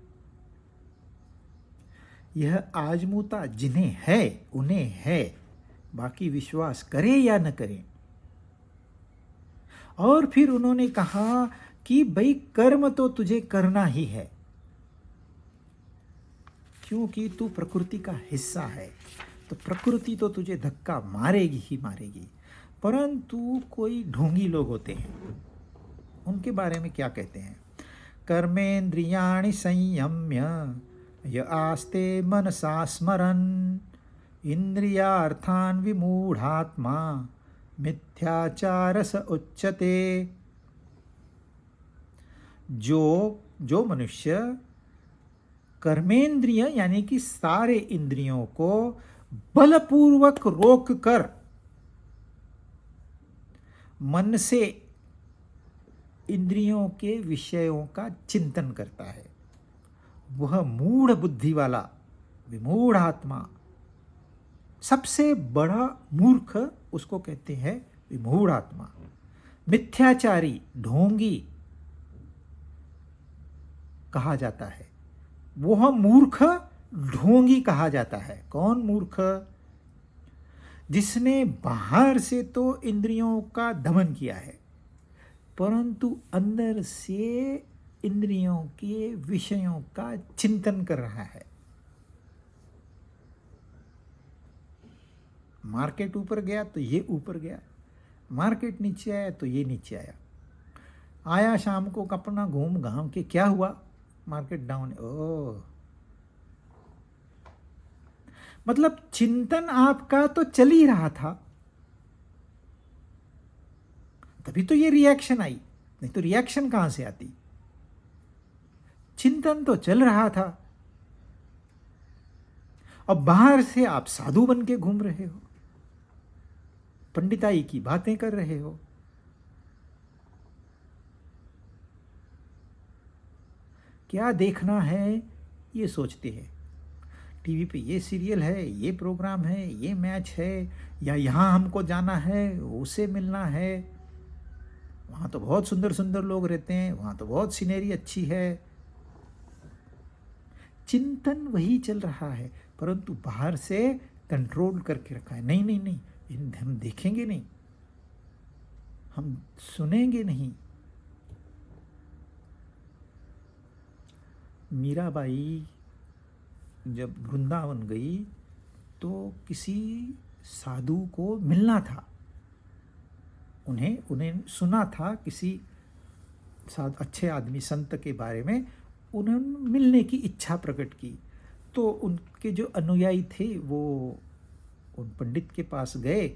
Speaker 1: यह आजमूता जिन्हें है उन्हें है, बाकी विश्वास करें या न करें। और फिर उन्होंने कहा कि भाई कर्म तो तुझे करना ही है, क्योंकि तू प्रकृति का हिस्सा है। तो प्रकृति तो तुझे धक्का मारेगी ही मारेगी। परंतु कोई ढोंगी लोग होते हैं, उनके बारे में क्या कहते हैं? कर्मेन्द्रियाणि संयम्य य आस्ते मनसा स्मरन् इंद्रियार्थान् विमूढ़ात्मा मिथ्याचारस उच्यते। जो मनुष्य कर्मेंद्रिय यानी कि सारे इंद्रियों को बलपूर्वक रोक कर मन से इंद्रियों के विषयों का चिंतन करता है, वह मूढ़ बुद्धि वाला, विमूढ़ आत्मा, सबसे बड़ा मूर्ख उसको कहते हैं विमूढ़ आत्मा। मिथ्याचारी, ढोंगी कहा जाता है। वह मूर्ख ढोंगी कहा जाता है। कौन मूर्ख? जिसने बाहर से तो इंद्रियों का दमन किया है, परंतु अंदर से इंद्रियों के विषयों का चिंतन कर रहा है। मार्केट ऊपर गया तो ये ऊपर गया, मार्केट नीचे आया तो ये नीचे आया, आया शाम को अपना घूम घाम के क्या हुआ, मार्केट डाउन। ओह, मतलब चिंतन आपका तो चल ही रहा था, तभी तो ये रिएक्शन आई, नहीं तो रिएक्शन कहां से आती। चिंतन तो चल रहा था, अब बाहर से आप साधु बन के घूम रहे हो, पंडिताई की बातें कर रहे हो। क्या देखना है ये सोचते हैं, टीवी पे ये सीरियल है, ये प्रोग्राम है, ये मैच है, या यहाँ हमको जाना है, उसे मिलना है, वहाँ तो बहुत सुंदर सुंदर लोग रहते हैं, वहाँ तो बहुत सीनरी अच्छी है। चिंतन वही चल रहा है, परंतु बाहर से कंट्रोल करके रखा है। नहीं नहीं नहीं, हम देखेंगे नहीं, हम सुनेंगे नहीं। मीराबाई जब वृंदावन गई तो किसी साधु को मिलना था, उन्हें सुना था किसी अच्छे आदमी संत के बारे में, उन्होंने मिलने की इच्छा प्रकट की। तो उनके जो अनुयायी थे वो उन पंडित के पास गए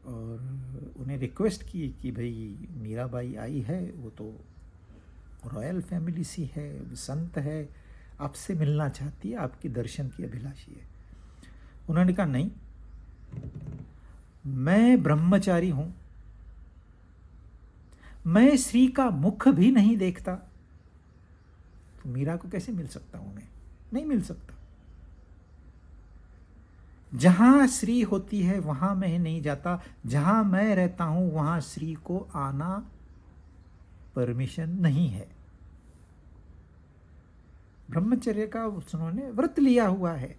Speaker 1: और उन्हें रिक्वेस्ट की कि भाई मीराबाई आई है, वो तो रॉयल फैमिली सी है, संत है, आपसे मिलना चाहती है, आपके दर्शन की अभिलाषी है। उन्होंने कहा नहीं, मैं ब्रह्मचारी हूं, मैं श्री का मुख भी नहीं देखता, तो मीरा को कैसे मिल सकता हूं मैं? नहीं मिल सकता। जहां श्री होती है वहां मैं नहीं जाता, जहां मैं रहता हूं वहां श्री को आना परमिशन नहीं है। ब्रह्मचर्य का उन्होंने व्रत लिया हुआ है।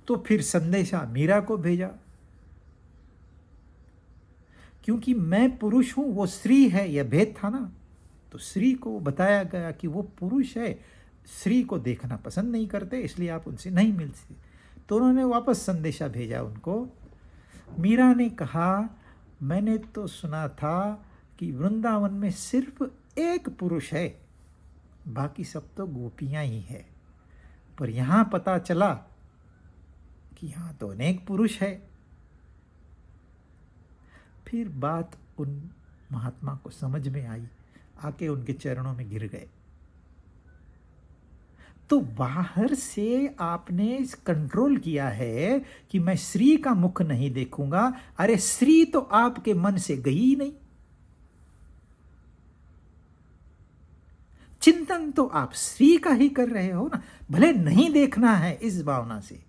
Speaker 1: तो फिर संदेशा मीरा को भेजा, क्योंकि मैं पुरुष हूं, वो स्त्री है, यह भेद था ना। तो स्त्री को बताया गया कि वो पुरुष है, स्त्री को देखना पसंद नहीं करते, इसलिए आप उनसे नहीं मिलते। तो उन्होंने वापस संदेशा भेजा उनको। मीरा ने कहा, मैंने तो सुना था कि वृंदावन में सिर्फ एक पुरुष है, बाकी सब तो गोपियां ही है, पर यहां पता चला कि यहां तो अनेक पुरुष है। फिर बात उन महात्मा को समझ में आई, आके उनके चरणों में गिर गए। तो बाहर से आपने कंट्रोल किया है कि मैं श्री का मुख नहीं देखूंगा। अरे श्री तो आपके मन से गई ही नहीं, चिंतन तो आप श्री का ही कर रहे हो ना, भले नहीं देखना है इस भावना से।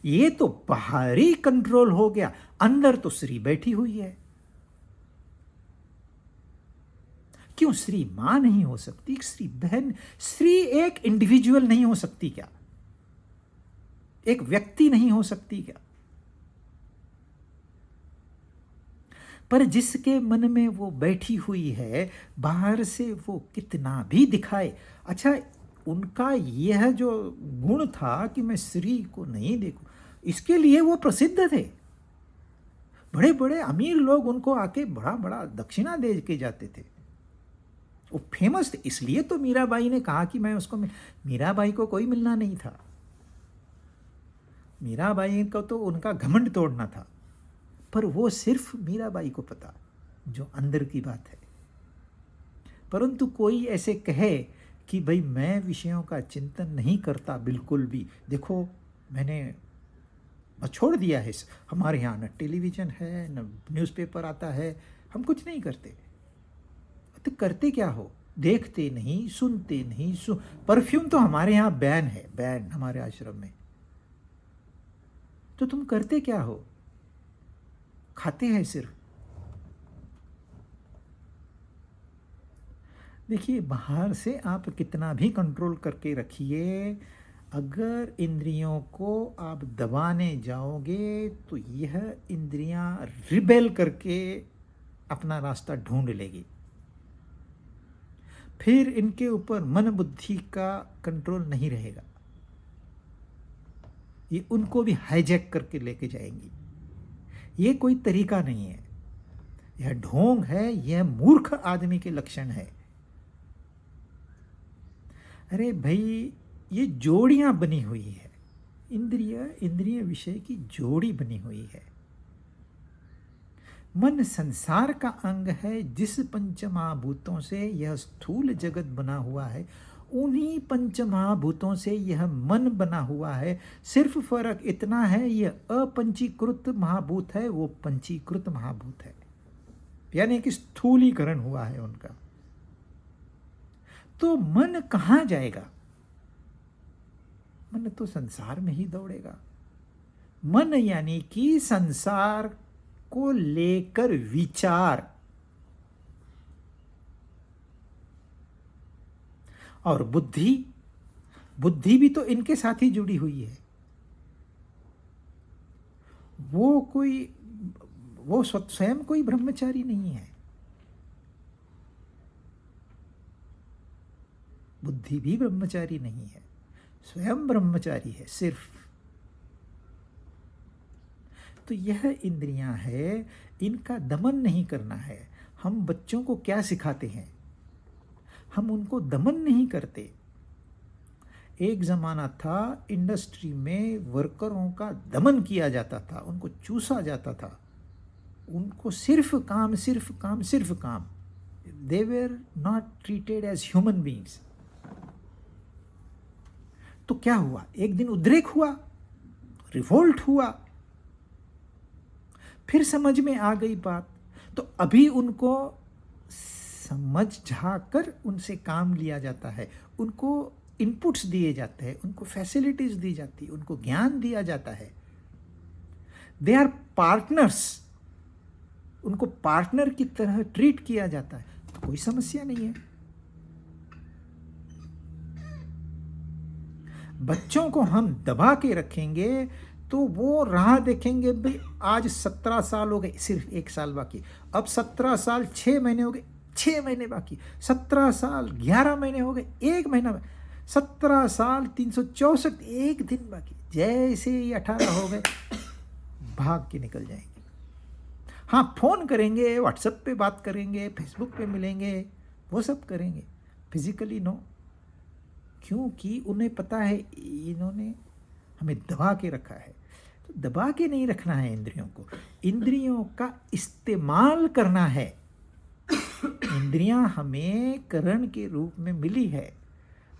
Speaker 1: ये तो बाहरी कंट्रोल हो गया, अंदर तो श्री बैठी हुई है। क्यों श्री मां नहीं हो सकती? श्री बहन, श्री एक इंडिविजुअल नहीं हो सकती क्या? एक व्यक्ति नहीं हो सकती क्या? पर जिसके मन में वो बैठी हुई है, बाहर से वो कितना भी दिखाए। अच्छा, उनका यह जो गुण था कि मैं श्री को नहीं देखूं, इसके लिए वो प्रसिद्ध थे। बड़े बड़े अमीर लोग उनको आके बड़ा बड़ा दक्षिणा दे के जाते थे। वो फेमस थे, इसलिए तो मीराबाई ने कहा कि मैं उसको मीराबाई को कोई मिलना नहीं था। मीराबाई को तो उनका घमंड तोड़ना था, पर वो सिर्फ मीराबाई को पता जो अंदर की बात है। परंतु कोई ऐसे कहे कि भाई मैं विषयों का चिंतन नहीं करता बिल्कुल भी, देखो मैंने छोड़ दिया है, हमारे यहाँ न टेलीविज़न है न न्यूज़पेपर आता है, हम कुछ नहीं करते। तो करते क्या हो? देखते नहीं, सुनते नहीं, परफ्यूम तो हमारे यहाँ बैन है, बैन हमारे आश्रम में। तो तुम करते क्या हो? खाते हैं सिर्फ। देखिए, बाहर से आप कितना भी कंट्रोल करके रखिए, अगर इंद्रियों को आप दबाने जाओगे तो यह इंद्रियां रिबेल करके अपना रास्ता ढूंढ लेगी। फिर इनके ऊपर मन बुद्धि का कंट्रोल नहीं रहेगा, ये उनको भी हाईजैक करके लेके जाएंगी। ये कोई तरीका नहीं है, यह ढोंग है, यह मूर्ख आदमी के लक्षण है। अरे भाई, ये जोड़ियां बनी हुई है, इंद्रिय विषय की जोड़ी बनी हुई है। मन संसार का अंग है, जिस पंचमहाभूतों से यह स्थूल जगत बना हुआ है, उन्हीं पंचमहाभूतों से यह मन बना हुआ है। सिर्फ फर्क इतना है, यह अपंचीकृत महाभूत है, वो पंचीकृत महाभूत है, यानी कि स्थूलीकरण हुआ है उनका। तो मन कहां जाएगा? मन तो संसार में ही दौड़ेगा। मन यानी कि संसार को लेकर विचार, और बुद्धि भी तो इनके साथ ही जुड़ी हुई है। वो स्वयं कोई ब्रह्मचारी नहीं है, बुद्धि भी ब्रह्मचारी नहीं है, स्वयं ब्रह्मचारी है सिर्फ। तो यह इंद्रियां है, इनका दमन नहीं करना है। हम बच्चों को क्या सिखाते हैं? हम उनको दमन नहीं करते। एक ज़माना था, इंडस्ट्री में वर्करों का दमन किया जाता था, उनको चूसा जाता था, उनको सिर्फ काम सिर्फ काम सिर्फ काम। They were not treated as human beings. तो क्या हुआ? एक दिन उद्रेक हुआ, रिवोल्ट हुआ, फिर समझ में आ गई बात, तो अभी उनको समझ झाकर उनसे काम लिया जाता है, उनको इनपुट्स दिए जाते हैं, उनको फैसिलिटीज दी जाती है, उनको ज्ञान दिया जाता है। दे आर पार्टनर्स, उनको पार्टनर की तरह ट्रीट किया जाता है, तो कोई समस्या नहीं है। बच्चों को हम दबा के रखेंगे तो वो राह देखेंगे, भाई आज 17 साल हो गए, सिर्फ 1 साल बाकी, अब 17 साल 6 महीने हो गए, 6 महीने बाकी, 17 साल 11 महीने हो गए, 1 महीना, 17 साल 364, 1 दिन बाकी। जैसे ही 18 हो गए, भाग के निकल जाएंगे। हाँ, फोन करेंगे, व्हाट्सएप पे बात करेंगे, फेसबुक पे मिलेंगे, वो सब करेंगे, फिजिकली नो। क्योंकि उन्हें पता है इन्होंने हमें दबा के रखा है। तो दबा के नहीं रखना है इंद्रियों को, इंद्रियों का इस्तेमाल करना है। इंद्रियां हमें करण के रूप में मिली है।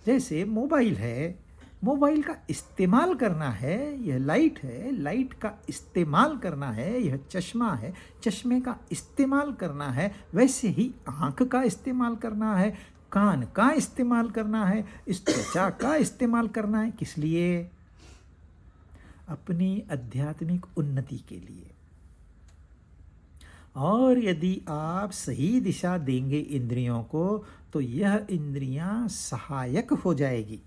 Speaker 1: जैसे मोबाइल है, मोबाइल का इस्तेमाल करना है, यह लाइट है, लाइट का इस्तेमाल करना है, यह चश्मा है, चश्मे का इस्तेमाल करना है। वैसे ही आँख का इस्तेमाल करना है, कान का इस्तेमाल करना है, इस त्वचा का इस्तेमाल करना है। किस लिए? अपनी आध्यात्मिक उन्नति के लिए। और यदि आप सही दिशा देंगे इंद्रियों को, तो यह इंद्रियां सहायक हो जाएगी।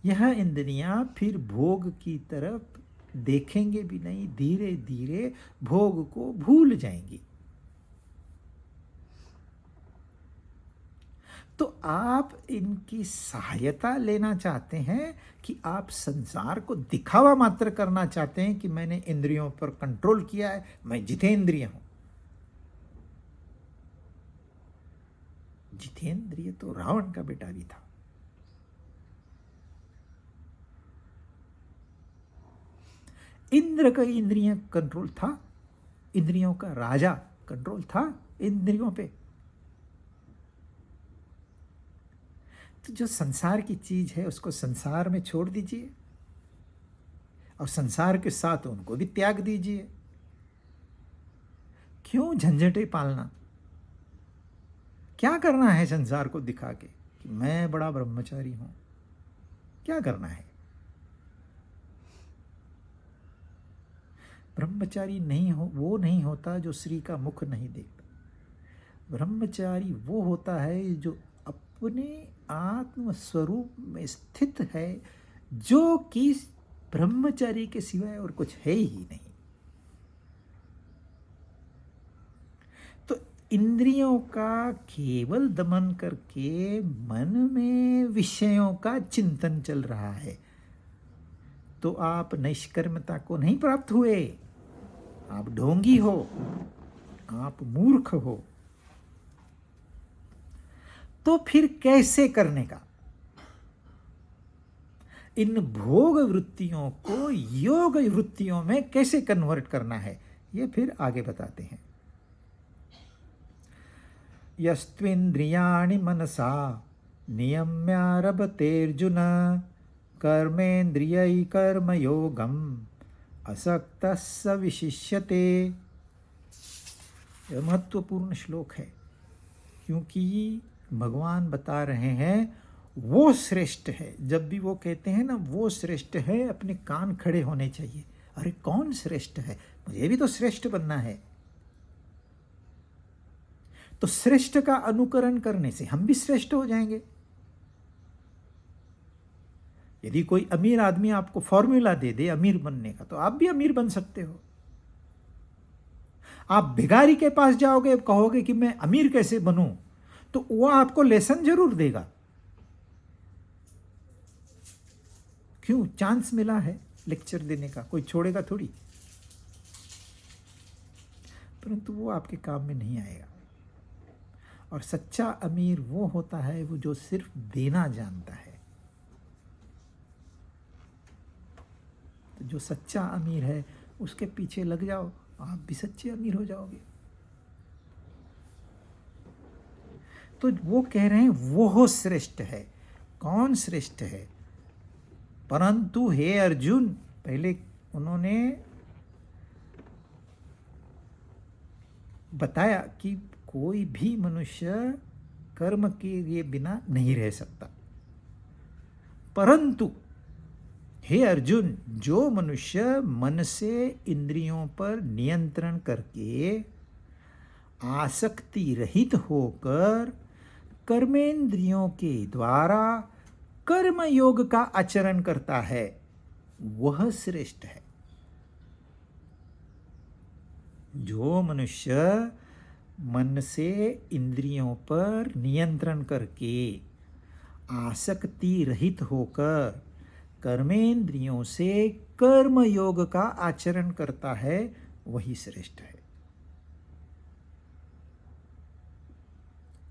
Speaker 1: यह इंद्रियां फिर भोग की तरफ देखेंगे भी नहीं, धीरे धीरे भोग को भूल जाएंगी। तो आप इनकी सहायता लेना चाहते हैं कि आप संसार को दिखावा मात्र करना चाहते हैं कि मैंने इंद्रियों पर कंट्रोल किया है, मैं जितेंद्रिय हूं। जितेंद्रिय तो रावण का बेटा भी था। इंद्र का इंद्रिय कंट्रोल था, इंद्रियों का राजा कंट्रोल था इंद्रियों पे। तो जो संसार की चीज है उसको संसार में छोड़ दीजिए, और संसार के साथ उनको भी त्याग दीजिए। क्यों झंझटें पालना? क्या करना है संसार को दिखा के कि मैं बड़ा ब्रह्मचारी हूं? क्या करना है? ब्रह्मचारी वो नहीं होता जो श्री का मुख नहीं देखता। ब्रह्मचारी वो होता है जो अपने आत्म स्वरूप में स्थित है, जो कि ब्रह्मचारी के सिवाय और कुछ है ही नहीं। तो इंद्रियों का केवल दमन करके मन में विषयों का चिंतन चल रहा है, तो आप नैष्कर्मता को नहीं प्राप्त हुए, आप ढोंगी हो, आप मूर्ख हो। तो फिर कैसे करने का? इन भोग वृत्तियों को योग वृत्तियों में कैसे कन्वर्ट करना है, ये फिर आगे बताते हैं। यस्त्विन्द्रियाणि मनसा नियम्यारभतेऽर्जुन कर्मेन्द्रियै कर्मयोगम असक्तः स विशिष्यते। यह महत्वपूर्ण श्लोक है, क्योंकि भगवान बता रहे हैं वो श्रेष्ठ है। जब भी वो कहते हैं ना वो श्रेष्ठ है, अपने कान खड़े होने चाहिए। अरे कौन श्रेष्ठ है? मुझे भी तो श्रेष्ठ बनना है। तो श्रेष्ठ का अनुकरण करने से हम भी श्रेष्ठ हो जाएंगे। यदि कोई अमीर आदमी आपको फॉर्मूला दे दे अमीर बनने का, तो आप भी अमीर बन सकते हो। आप भिखारी के पास जाओगे, कहोगे कि मैं अमीर कैसे बनूं, तो वो आपको लेसन जरूर देगा। क्यों? चांस मिला है लेक्चर देने का, कोई छोड़ेगा थोड़ी। परंतु वो आपके काम में नहीं आएगा। और सच्चा अमीर वो होता है वो जो सिर्फ देना जानता है। तो जो सच्चा अमीर है उसके पीछे लग जाओ, आप भी सच्चे अमीर हो जाओगे। तो वो कह रहे हैं वो श्रेष्ठ है। कौन श्रेष्ठ है? परंतु हे अर्जुन, पहले उन्होंने बताया कि कोई भी मनुष्य कर्म के बिना नहीं रह सकता। परंतु हे अर्जुन, जो मनुष्य मन से इंद्रियों पर नियंत्रण करके आसक्ति रहित होकर कर्मेंद्रियों के द्वारा कर्म योग का आचरण करता है, वह श्रेष्ठ है। जो मनुष्य मन से इंद्रियों पर नियंत्रण करके आसक्ति रहित होकर कर्मेंद्रियों से कर्म योग का आचरण करता है, वही श्रेष्ठ है।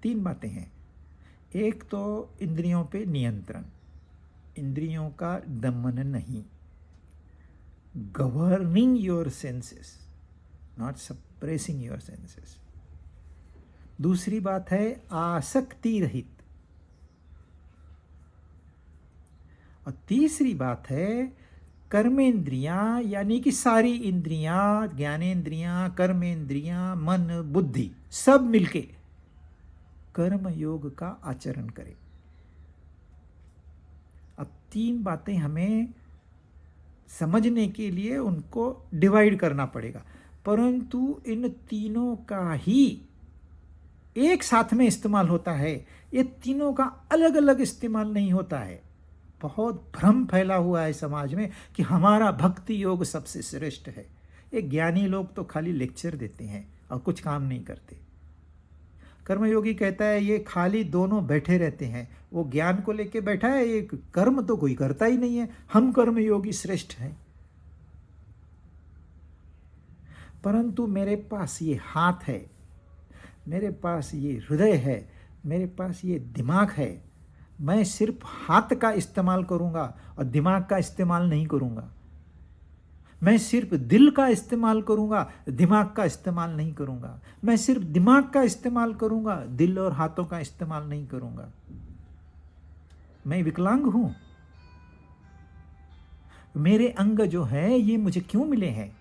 Speaker 1: 3 बातें हैं। एक तो इंद्रियों पे नियंत्रण, इंद्रियों का दमन नहीं, governing your senses, not suppressing your senses. दूसरी बात है आसक्ति रहित। और तीसरी बात है कर्मेंद्रियां, यानी कि सारी इंद्रियां, ज्ञानेंद्रियां, कर्मेंद्रियां, मन, बुद्धि सब मिलके कर्म योग का आचरण करें। अब 3 बातें हमें समझने के लिए उनको डिवाइड करना पड़ेगा, परंतु इन तीनों का ही एक साथ में इस्तेमाल होता है। ये तीनों का अलग अलग इस्तेमाल नहीं होता है। बहुत भ्रम फैला हुआ है समाज में कि हमारा भक्ति योग सबसे श्रेष्ठ है। ये ज्ञानी लोग तो खाली लेक्चर देते हैं और कुछ काम नहीं करते। कर्मयोगी कहता है ये खाली दोनों बैठे रहते हैं, वो ज्ञान को लेके बैठा है, ये कर्म तो कोई करता ही नहीं है। हम कर्मयोगी श्रेष्ठ हैं। परंतु मेरे पास ये हाथ है, मेरे पास ये हृदय है, मेरे पास ये दिमाग है। मैं सिर्फ हाथ का इस्तेमाल करूंगा और दिमाग का इस्तेमाल नहीं करूंगा। मैं सिर्फ दिल का इस्तेमाल करूंगा, दिमाग का इस्तेमाल नहीं करूंगा। मैं सिर्फ दिमाग का इस्तेमाल करूंगा, दिल और हाथों का इस्तेमाल नहीं करूंगा। मैं विकलांग हूं। मेरे अंग जो है ये मुझे क्यों मिले हैं?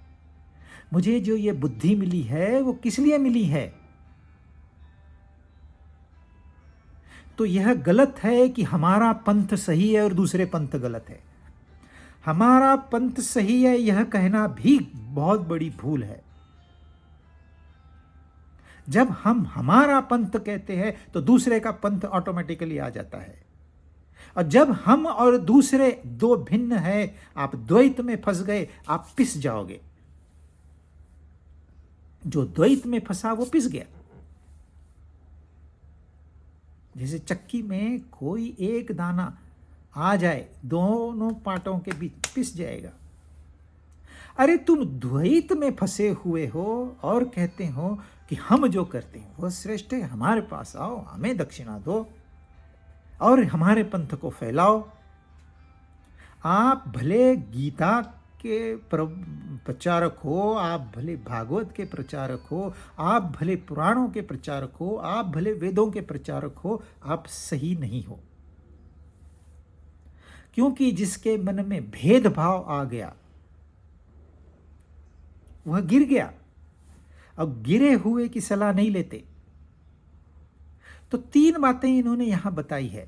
Speaker 1: मुझे जो ये बुद्धि मिली है वो किस लिए मिली है? तो यह गलत है कि हमारा पंथ सही है और दूसरे पंथ गलत है। हमारा पंथ सही है यह कहना भी बहुत बड़ी भूल है। जब हम हमारा पंथ कहते हैं तो दूसरे का पंथ ऑटोमेटिकली आ जाता है। और जब हम और दूसरे दो भिन्न है, आप द्वैत में फंस गए, आप पिस जाओगे। जो द्वैत में फंसा वो पिस गया। जैसे चक्की में कोई एक दाना आ जाए, दोनों पार्टों के बीच पिस जाएगा। अरे तुम द्वैत में फंसे हुए हो और कहते हो कि हम जो करते हैं वो श्रेष्ठ है, हमारे पास आओ, हमें दक्षिणा दो और हमारे पंथ को फैलाओ। आप भले गीता के प्रचारक हो, आप भले भागवत के प्रचारक हो, आप भले पुराणों के प्रचारक हो, आप भले वेदों के प्रचारक हो, आप सही नहीं हो। क्योंकि जिसके मन में भेदभाव आ गया वह गिर गया। अब गिरे हुए की सलाह नहीं लेते। तो 3 बातें इन्होंने यहां बताई है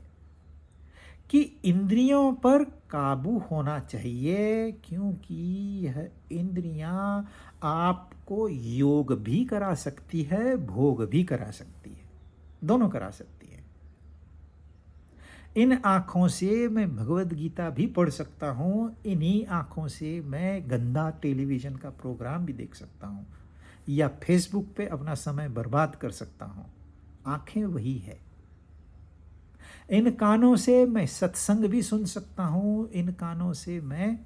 Speaker 1: कि इंद्रियों पर काबू होना चाहिए, क्योंकि यह इंद्रियां आपको योग भी करा सकती है, भोग भी करा सकती है, दोनों करा सकती है। इन आँखों से मैं भगवद गीता भी पढ़ सकता हूँ, इन्हीं आँखों से मैं गंदा टेलीविज़न का प्रोग्राम भी देख सकता हूँ या फेसबुक पे अपना समय बर्बाद कर सकता हूँ। आँखें वही है। इन कानों से मैं सत्संग भी सुन सकता हूँ, इन कानों से मैं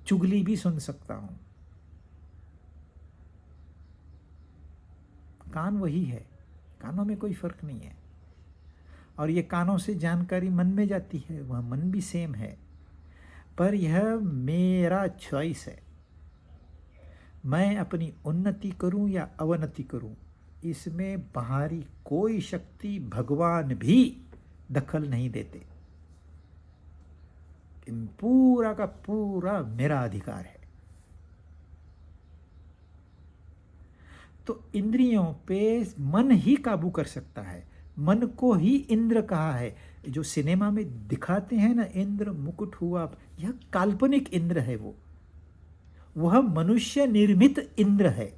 Speaker 1: चुगली भी सुन सकता हूँ। कान वही है, कानों में कोई फर्क नहीं है। और ये कानों से जानकारी मन में जाती है, वह मन भी सेम है, पर यह मेरा चॉइस है। मैं अपनी उन्नति करूं या अवनति करूं, इसमें बाहरी कोई शक्ति, भगवान भी दखल नहीं देते। पूरा का पूरा मेरा अधिकार है। तो इंद्रियों पे मन ही काबू कर सकता है। मन को ही इंद्र कहा है। जो सिनेमा में दिखाते हैं ना, इंद्र मुकुट हुआ, यह काल्पनिक इंद्र है। वह मनुष्य निर्मित इंद्र है।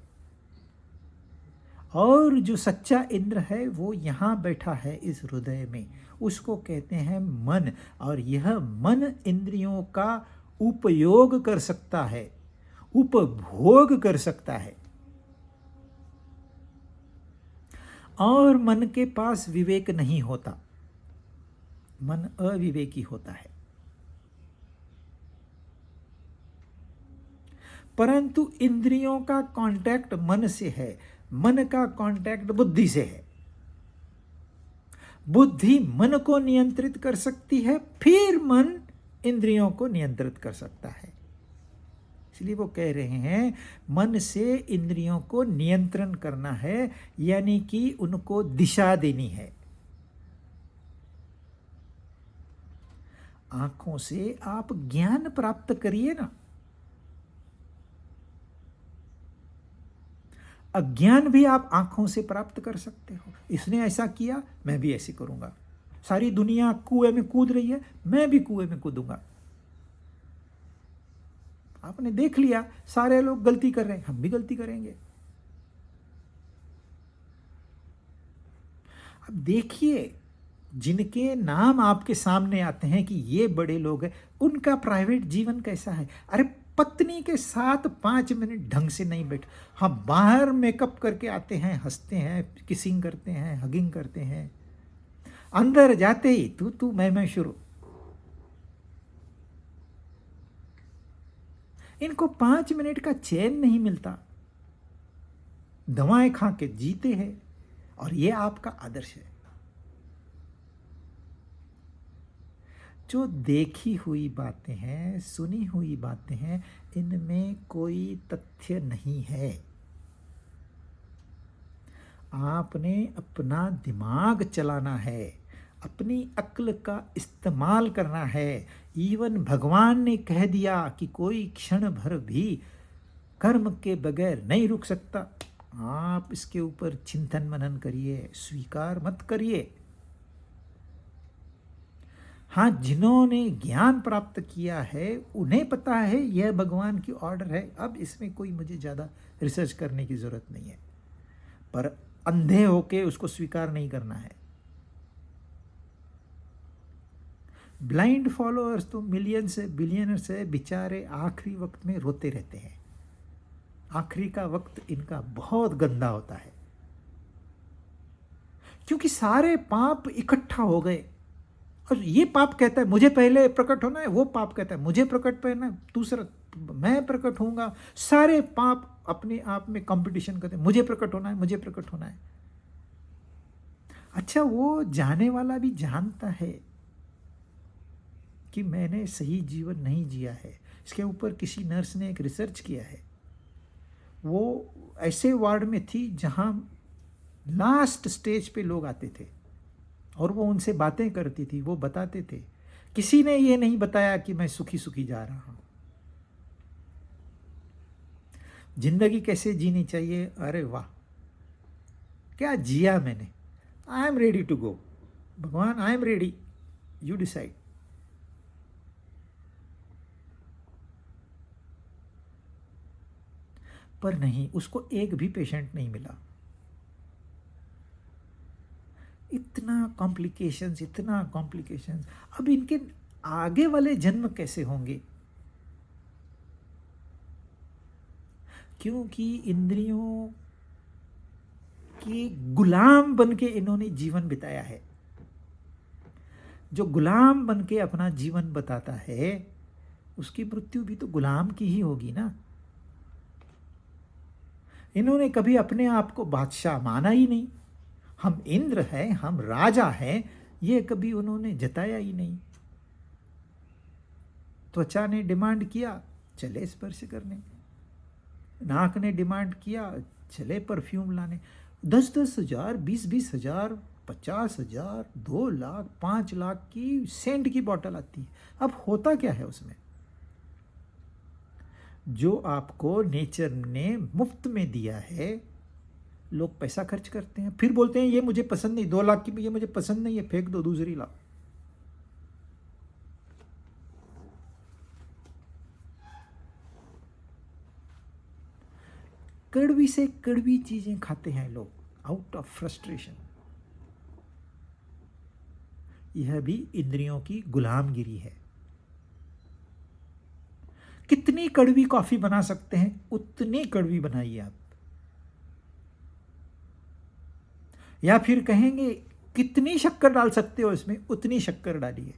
Speaker 1: और जो सच्चा इंद्र है वो यहाँ बैठा है इस हृदय में, उसको कहते हैं मन। और यह मन इंद्रियों का उपयोग कर सकता है, उपभोग कर सकता है। और मन के पास विवेक नहीं होता, मन अविवेकी होता है। परंतु इंद्रियों का कांटेक्ट मन से है, मन का कांटेक्ट बुद्धि से है। बुद्धि मन को नियंत्रित कर सकती है, फिर मन इंद्रियों को नियंत्रित कर सकता है। इसलिए वो कह रहे हैं मन से इंद्रियों को नियंत्रण करना है, यानी कि उनको दिशा देनी है। आंखों से आप ज्ञान प्राप्त करिए ना। अज्ञान भी आप आंखों से प्राप्त कर सकते हो। इसने ऐसा किया, मैं भी ऐसे करूंगा। सारी दुनिया कुएं में कूद रही है, मैं भी कुएं में कूदूंगा। आपने देख लिया सारे लोग गलती कर रहे हैं, हम भी गलती करेंगे। अब देखिए, जिनके नाम आपके सामने आते हैं कि ये बड़े लोग हैं, उनका प्राइवेट जीवन कैसा है। अरे पत्नी के साथ 5 मिनट ढंग से नहीं बैठ, हाँ बाहर मेकअप करके आते हैं, हंसते हैं, किसिंग करते हैं, हगिंग करते हैं, अंदर जाते ही तू मैं शुरू। इनको 5 मिनट का चैन नहीं मिलता, दवाएं खा के जीते हैं। और ये आपका आदर्श है। जो देखी हुई बातें हैं, सुनी हुई बातें हैं, इनमें कोई तथ्य नहीं है। आपने अपना दिमाग चलाना है, अपनी अक्ल का इस्तेमाल करना है। इवन भगवान ने कह दिया कि कोई क्षण भर भी कर्म के बगैर नहीं रुक सकता। आप इसके ऊपर चिंतन मनन करिए, स्वीकार मत करिए। हाँ, जिन्होंने ज्ञान प्राप्त किया है उन्हें पता है यह भगवान की ऑर्डर है। अब इसमें कोई मुझे ज़्यादा रिसर्च करने की ज़रूरत नहीं है। पर अंधे होके उसको स्वीकार नहीं करना है। ब्लाइंड फॉलोअर्स तो मिलियंस है, बिलियनर्स है, बेचारे आखिरी वक्त में रोते रहते हैं। आखिरी का वक्त इनका बहुत गंदा होता है, क्योंकि सारे पाप इकट्ठा हो गए। और ये पाप कहता है मुझे पहले प्रकट होना है, वो पाप कहता है मुझे प्रकट होना है, दूसरा मैं प्रकट होऊंगा। सारे पाप अपने आप में कंपटीशन करते हैं, मुझे प्रकट होना है, मुझे प्रकट होना है। अच्छा, वो जाने वाला भी जानता है कि मैंने सही जीवन नहीं जिया है। इसके ऊपर किसी नर्स ने एक रिसर्च किया है। वो ऐसे वार्ड में थी जहां लास्ट स्टेज पे लोग आते थे और वो उनसे बातें करती थी। वो बताते थे, किसी ने ये नहीं बताया कि मैं सुखी सुखी जा रहा हूं। जिंदगी कैसे जीनी चाहिए, अरे वाह क्या जिया मैंने। I am ready to go, भगवान I am ready, you decide. पर नहीं, उसको एक भी पेशेंट नहीं मिला। इतना कॉम्प्लिकेशंस, इतना कॉम्प्लिकेशंस। अब इनके आगे वाले जन्म कैसे होंगे? क्योंकि इंद्रियों के गुलाम बन के इन्होंने जीवन बिताया है। जो गुलाम बन के अपना जीवन बताता है उसकी मृत्यु भी तो गुलाम की ही होगी ना। इन्होंने कभी अपने आप को बादशाह माना ही नहीं। हम इंद्र हैं, हम राजा हैं, ये कभी उन्होंने जताया ही नहीं। त्वचा ने डिमांड किया, चले स्पर्श करने। नाक ने डिमांड किया, चले परफ्यूम लाने। 10-10 हजार, 20-20 हजार, 50 हजार, 2 लाख, 5 लाख की सेंट की बोतल आती है। अब होता क्या है उसमें? जो आपको नेचर ने मुफ्त में दिया है, लोग पैसा खर्च करते हैं, फिर बोलते हैं ये मुझे पसंद नहीं, 2 लाख की ये मुझे पसंद नहीं है, फेंक दो, दूसरी लाओ। कड़वी से कड़वी चीजें खाते हैं लोग आउट ऑफ फ्रस्ट्रेशन। यह भी इंद्रियों की गुलामगिरी है। कितनी कड़वी कॉफी बना सकते हैं उतनी कड़वी बनाइए आप। या फिर कहेंगे कितनी शक्कर डाल सकते हो इसमें, उतनी शक्कर डालिए।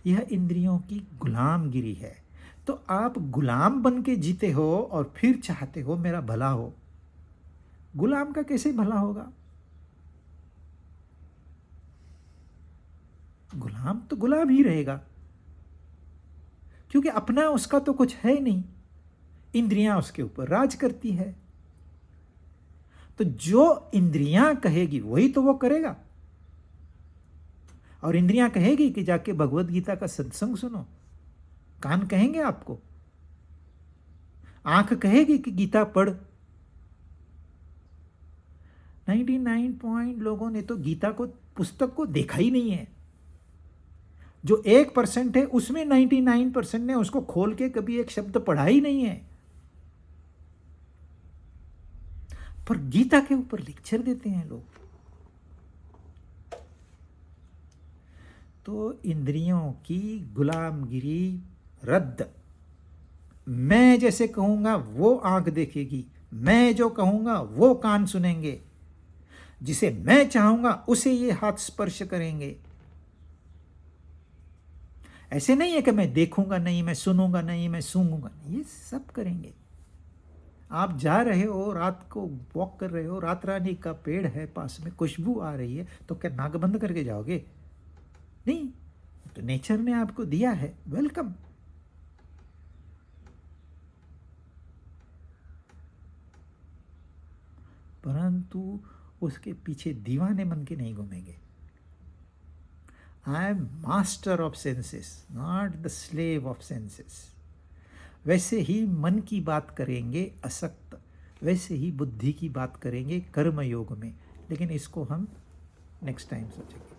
Speaker 1: यह इंद्रियों की गुलामगिरी है। तो आप गुलाम बन के जीते हो और फिर चाहते हो मेरा भला हो। गुलाम का कैसे भला होगा? गुलाम तो गुलाम ही रहेगा, क्योंकि अपना उसका तो कुछ है नहीं। इंद्रियां उसके ऊपर राज करती है। तो जो इंद्रियां कहेगी वही तो वो करेगा। और इंद्रियां कहेगी कि जाके भगवत गीता का सत्संग सुनो, कान कहेंगे आपको, आंख कहेगी कि गीता पढ़। 99 पॉइंट लोगों ने तो गीता को, पुस्तक को देखा ही नहीं है। जो 1% है उसमें 99% ने उसको खोल के कभी एक शब्द पढ़ा ही नहीं है। पर गीता के ऊपर लेक्चर देते हैं लोग। तो इंद्रियों की गुलामगिरी रद्द। मैं जैसे कहूंगा वो आंख देखेगी, मैं जो कहूंगा वो कान सुनेंगे, जिसे मैं चाहूंगा उसे ये हाथ स्पर्श करेंगे। ऐसे नहीं है कि मैं देखूंगा नहीं, मैं सुनूंगा नहीं, मैं सूंघूंगा नहीं, ये सब करेंगे। आप जा रहे हो, रात को वॉक कर रहे हो, रात रानी का पेड़ है पास में, खुशबू आ रही है, तो क्या नाक बंद करके जाओगे? नहीं, तो नेचर ने आपको दिया है, वेलकम। परंतु उसके पीछे दीवाने बन के नहीं घूमेंगे। I am master of senses, not the slave of senses. वैसे ही मन की बात करेंगे असक्त, वैसे ही बुद्धि की बात करेंगे कर्म योग में। लेकिन इसको हम नेक्स्ट टाइम सोचेंगे।